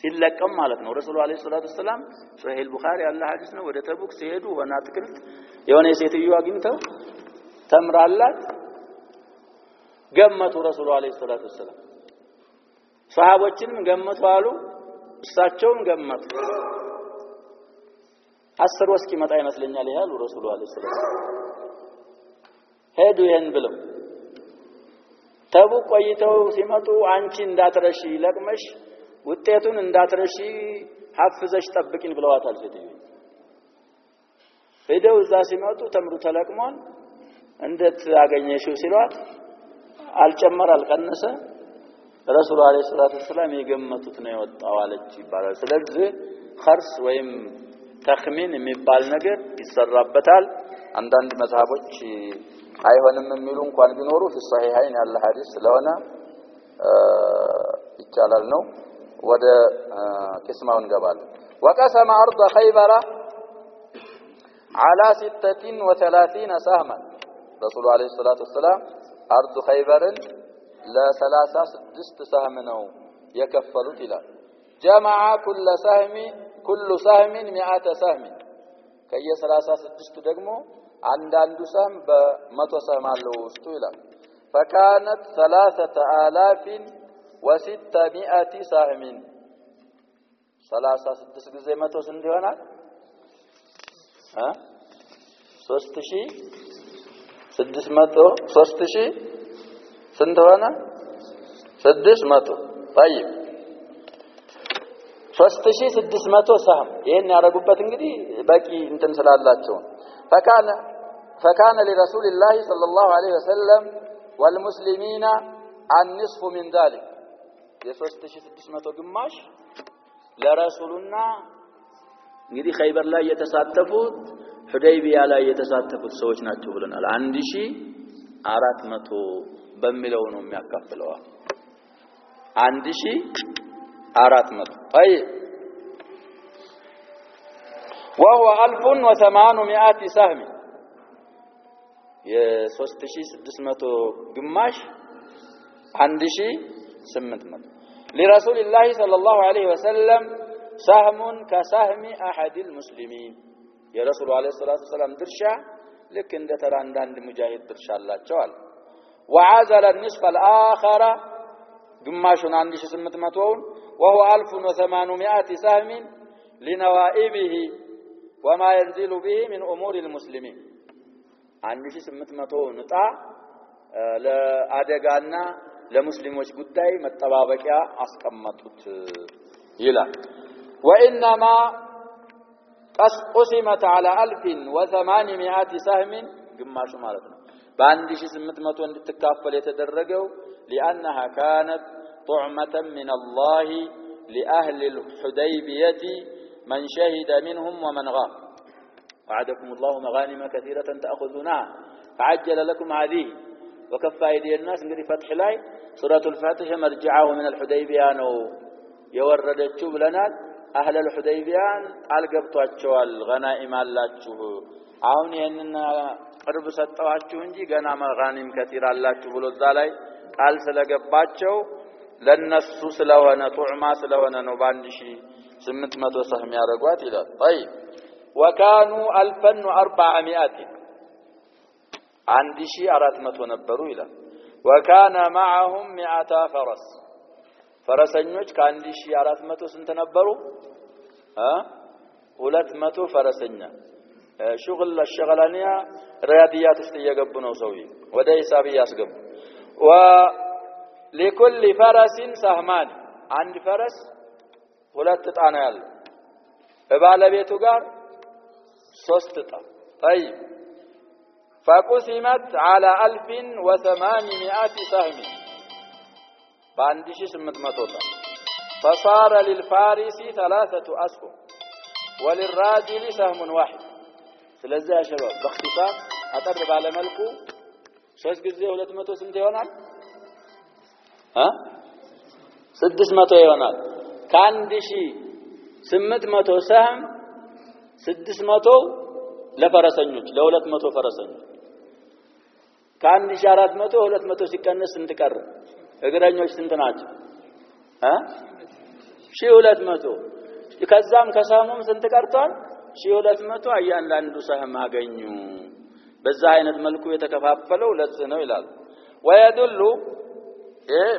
Speaker 1: ሲለቀም ማለት ነው ረሱል አለይሂ ሰላቱ ሰላም ሶሂህ ቡኻሪ ያለ ሐዲስ ነው ወደ ተቡክ ሲሄዱ ወና አትክልት የሆነ ሴትዮ አግኝተው ተምራላት ገመቱ ረሱል አለይሂ ሰላቱ ሰላም ሷሃቦችንም ገመቱ አሉ እሳቸውም ገመቱ 10 ወስኪ መጣ ይመስለኛል ይላሉ ረሱል አለይሂ ሰላቱ ሄዱ ይሄን ብለው ተቡክ ቆይተው ሲመጡ አንቺ እንዳትረሺ ለቅመሽ ውጤቱን እንዳትረሺ ሐፍዘሽ ጠብቂን ብለዋታል ሴትዮ ሄደው እዛ ሲመጡ ተምሩ ተለቅሟል እንዴት አገኘሽው ሲሏት አልጨመር አልቀነሰ ረሱል አለይሂ ሰላቱ ሰላም የገመቱት ነው የወጣው አለች ይባላል ስለዚህ خرص ወይም ተخمين የሚባል ነገር ይሰራበታል አንዳንድ መጽሐፎች አይሆንም የሚሉ እንኳን ቢኖሩ في الصحيحين ያለ ሐዲስ ስለሆነ ይቻላል ነው ወደ ቅስማው እንገባለን وقسم ارض خيبر على 36 سهما رسول عليه الصلاه والسلام ارض خيبر ل36 سهم ነው የከፈሉት ይላል جمع كل سهم 100 سهم ከየ36 ደግሞ አንዳንዱ ሰም በ100 ሰም አለው ውስጡ ይላል فكانت 3600 سهم 36 ጊዜ 100 ስንት ይሆናል 3600 3000 ስንት ሆነ 600 طيب 3600 سهم ይሄን ያረጉበት እንግዲህ በቂ እንትን ስላላቸው فكان لرسول الله صلى الله عليه وسلم والمسلمين النصف من ذلك የ3600 ግማሽ ለረሱልና እንግዲህ ኸይበር ላይ የተሳተፉት ሁደይቢያ ላይ የተሳተፉት ሰዎች ናቸው ብለናል 1400 በሚለው ነው የሚያካፍለው 1400 طيب وهو 1800 سهم የ3600 ግማሽ 1800 لرسول الله صلى الله عليه وسلم سهم كسهم احد المسلمين يا رسول الله عليه الصلاه والسلام ድርሻ ልክ እንደ ተራ አንድ ሙጃሂድ ድርሻ አላቸዋል وعزل النصف الاخر ግማሹን 1800ውን وهو 1800 سهم لنوائبه وما ينزل به من امور المسلمين 1800 ንጣ ለአደጋና ለሙስሊሞች ጉዳይ መጠባበቂያ አስቀመጡት ይላል وانما قسمت على 1800 سهم ግማሹ ማለት ነው በ1800 እንድትካፈል የተደረገው لانها كانت طعمه من الله لاهل الحديبيه من شهد منهم ومن غاب وعدكم الله مغانم كثيره تاخذونها فعجل لكم هذه وكف ايدي الناس እንግዲህ ፈትህ ላይ سوره الفاتح مرجعه من الحديبيه ነው የወረደችው ብለናል اهل الحديبيه ቃል ገብቷቸዋል غنائم አላችሁ አሁን ይሄንን ቅርብ ሰጣችሁ እንጂ ገና መጋኒም كثير አላችሁ ብሎ እዛ ላይ ቃል ስለገባቸው ለነሱ ስለሆነ ጡዕማ ስለሆነ ነው በ1800 ሰህም ያረጓት ይላል طيب وكانوا 1400 1400 ነበሩ ይላል وكان معهم 100 فرس ፈረሰኞች ከ1400 ስንት ነበሩ 200 ፈረሰኛ شغل الشغلانيه رياضيات ውስጥ እየገቡ ነው ሰውዬ ወደ ሂሳብ ያስገቡ ولكل فرس سهمان አንድ ፈረስ ሁለት ዕጣ ነው ያለው በባለቤቱ ጋር 3 ዕጣ طيب فقسمت على 1800 سهم ب1800 فصار للفارس 3 أسهم وللراجل سهم واحد ስለዚህ يا شباب باختصار አጠር ባለ መልኩ 3 ጊዜ 200 ስንት ይሆናል 600 ይሆናል ከ1800 ሰህም 600 ለፈረሰኞች ለ200 ፈረሰኞች ከ1400 200 ሲቀነስ ስንት ቀረ እግረኞች ስንት ናቸው 1200 ከዛም ከሰህሙም ስንት ቀርቷል 1200 እያንዳንዱ ሰህም አገኙ በዛ አይነት መልኩ የተከፋፈለው ለዚህ ነው ይላል ويدل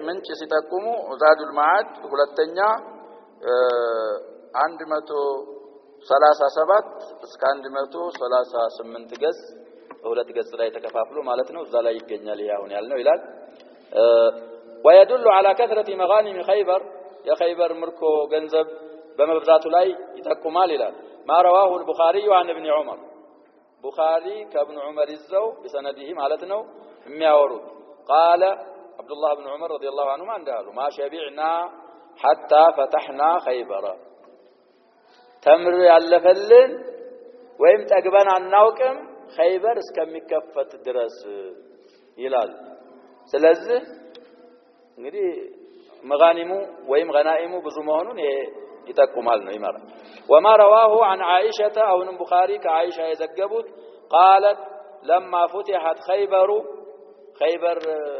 Speaker 1: ምንጭ ሲጠቁሙ ዛዱል ማዓድ ሁለተኛ 137 እስከ 138 ገጽ ሁለት ገጽ ላይ ተከፋፍሎ ማለት ነው እዛ ላይ ይገኛል ያሁን ያልነው ይላል ويدل على كثرة مغانم خيبر يا خيبر مركو ገንዘብ በመብዛቱ ላይ ይጠቁማል ይላል ما رواه البخاري عن ابن عمر بخاري كابن عمر الزو بسنده ማለት ነው የሚያወሩት قال عبد الله بن عمر رضي الله عنهما قالوا ما شبعنا حتى فتحنا خيبر تمر ያለፈልን ወይም ጠግበን አናውቅም خيبر እስከሚከፈት ድረስ ይላል ስለዚህ እንግዲህ መጋኒሙ ወይም غنائሙ ብዙ መሆኑን ይጠቁማል ነው ይማራል وما رواه عن عائشه او البخاري كعائشه يذكرت قالت لما فتحت خيبر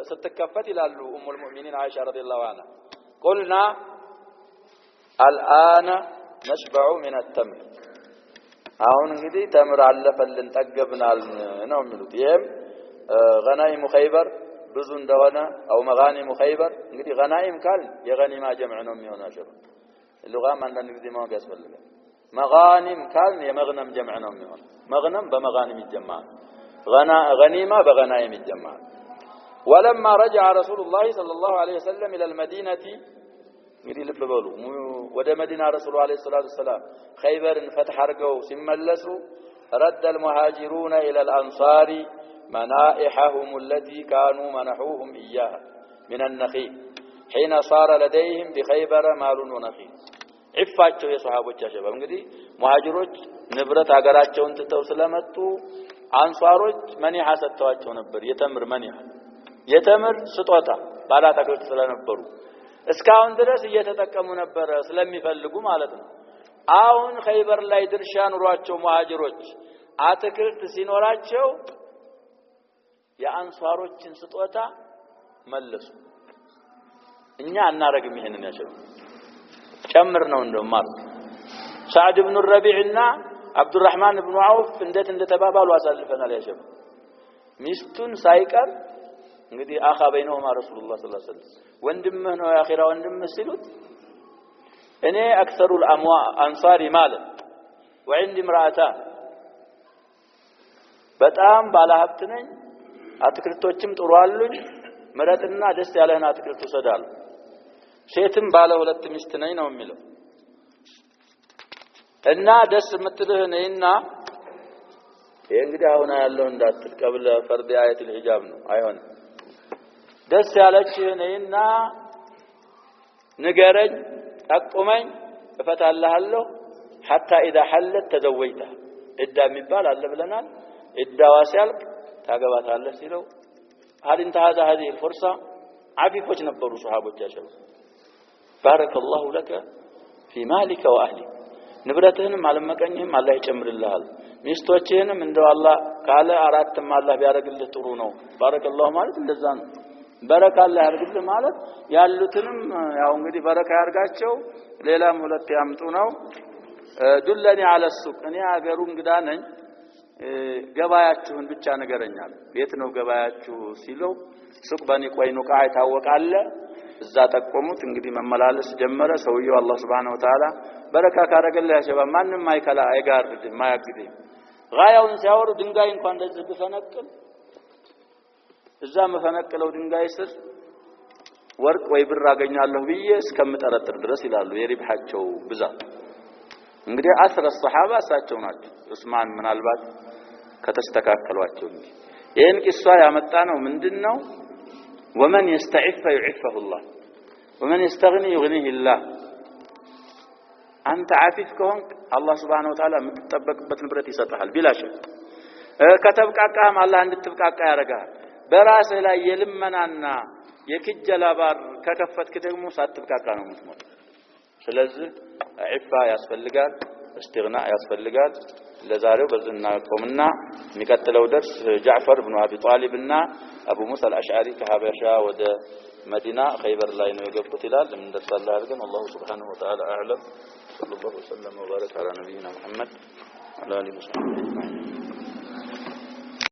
Speaker 1: ستكفت ይላሉ ام المؤمنين عائشه رضي الله عنها قلنا الان نشبع من التمر አሁን እንግዲህ ተምር አለፈልን ጠገብናል ነው የሚሉት ይሄም غنائم خيبر ብዙ እንደሆነ او مغانم خيبر እንግዲህ غنائم ካል የغنيمه جمع ነው የሚሆነው አሽሩ اللغه አንዳንድ ጊዜ ማወቅ ያስፈልጋል مغانم ካል የመግነም جمع ነው የሚሆነው መግነም በመጋኒም ይጀምራል غنيمة بغنائم الجماعة. ولما رجع رسول الله صلى الله عليه وسلم إلى المدينة يريد لببلو وده مدينة رسول الله عليه الصلاة والسلام خيبر فتح رقو سملسوا رد المهاجرون إلى الأنصار منائحهم التي كانوا منحوهم إياها من النخيل حين صار لديهم بخيبر مال ونخيل. عفاتشو يا صحابة شباب እንግዲህ ሙሃጅሮች ንብረት አገራቸውን ትተው ስለመጡ አንሷሮች መኒሃ ሰጥተዋቸው ነበር። የተምር ስጦታ ባላታክልት ስለነበሩ እስካሁን ድረስ እየተጠቀሙ ነበር ስለሚፈልጉ ማለት ነው። አሁን ኸይበር ላይ ድርሻ ኑሯቸው ሙሃጅሮች አትክልት ሲኖራቸው የአንሷሮችን ስጦታ መለሱ። እኛ አናረግም ይሄንን ያሸው ጨምር ነው እንደማር سعد بن الربيع እና عبد الرحمن بن عوف እንዴት እንደተባባሉ አሳልፈናል ያሸው ሚስቱን ሳይቀር እንግዲህ አኻ በይነሁማ ረሱላህ ሰለላሁ ዐለይሂ ወሰለም ወንድምህ ነው ያኺራ ወንድምህ ሲሉት እኔ اكثر الانصار مالا وعندي امراتان በጣም ባለሀብት ነኝ አትክልቶችም ጥሩ አሉኝ ምረጥና ደስ ያለህን አትክልት ወሰዳል ሴትም ባለ ሁለት ሚስት ነኝ ነው የሚለው እና ደስ የምትልህ ነይና ይሄ እንግዲህ አሁን ያለው እንዳትል ቀብለ ፈርድ አያት الحجاب ነው አይሆንም ደስ ያለችህ ነይና ንገረኝ ጠቁመኝ እፈታልሃለሁ حتى اذا حلت تزوجتها እዳ የሚባል አለ ብለናል እዳዋ ሲያልቅ ታገባታለህ ሲለው هل انتهز هذه الفرصة عفيفوች ነበሩ ሱሐቦች ያሸው بارك الله لك في مالك واهلك ንብረትህንም አለመቀኝህም አላህ ይጨምርልሃል ሚስቶችህንም እንደው አላህ ካለ አራትም አላህ ቢያረግልህ ጥሩ ነው بارك الله ማለት እንደዛ ነው በረካ አላህ ያርግልህ ማለት ያሉትንም ያው እንግዲህ በረካ ያርጋቸው ሌላም ሁለት ያምጡ ነው ዱለኒ على السوق እኔ አገሩ እንግዳ ነኝ ገባያችሁን ብቻ ነገረኛል ቤት ነው ገባያችሁ ሲለው ሱቅ በኒ ቆይኑቃ አይታወቃለ እዛ ተቆሙት እንግዲህ መመላለስ ጀመረ ሰውየው አላህ Subhanahu Wa Ta'ala በረካ ካረገለ ያሸባ ማንንም አይከላ አይጋርድ ማያግድ ጋያውን ሲያወሩ ድንጋይ እንኳን እንደዚህ ብፈነቅል እዛ መፈነቅለው ድንጋይ ስር ወርቅ ወይ ብር አገኛለሁ ብዬ እስከምጠረጥር ድረስ ይላሉ የሪብሐቸው ብዛት እንግዲህ አስረ الصحابه እሳቸው ናቸው ዑስማን ምናልባት ከተስተካከሏቸው እንጂ ይሄን ቂሷ ያመጣ ነው ምንድነው ومن يستعف يعفه الله ومن يستغني يغنيه الله አንተ አፊፍ ከሆንክ አላህ Subhanahu Wa Ta'ala የምትጠበቅበት ንብረት ይሰጣል ቢላሽ ከተብቃቃም አላህ እንድትብቃቃ ያረጋል በራስህ ላይ የልመናና የክጀላ ባር ከከፈትክ ደግሞ ሳትብቃቃ ነው የምትሞት ስለዚህ ዒፋ ያስፈልጋል استغناء ያስፈልጋል ለዛሬው በዝና ቆምና የሚቀጥለው ደርስ ጃዕፈር ኢብኑ አቢ ጣሊብ እና አቡ ሙሳ አልአሽዓሪ ከሀበሻ ወደ መዲና ኸይበር ላይ ነው የገቡት ይላል እንደርሳለህ አድርገን አላህ Subhanahu Wa Ta'ala አዕለም ሰለላሁ ዐለይሂ ወሰለም ወባረከ ዐላ ነብይና መሐመድ ወዐላ አሊሂ ወሰሐቢሂ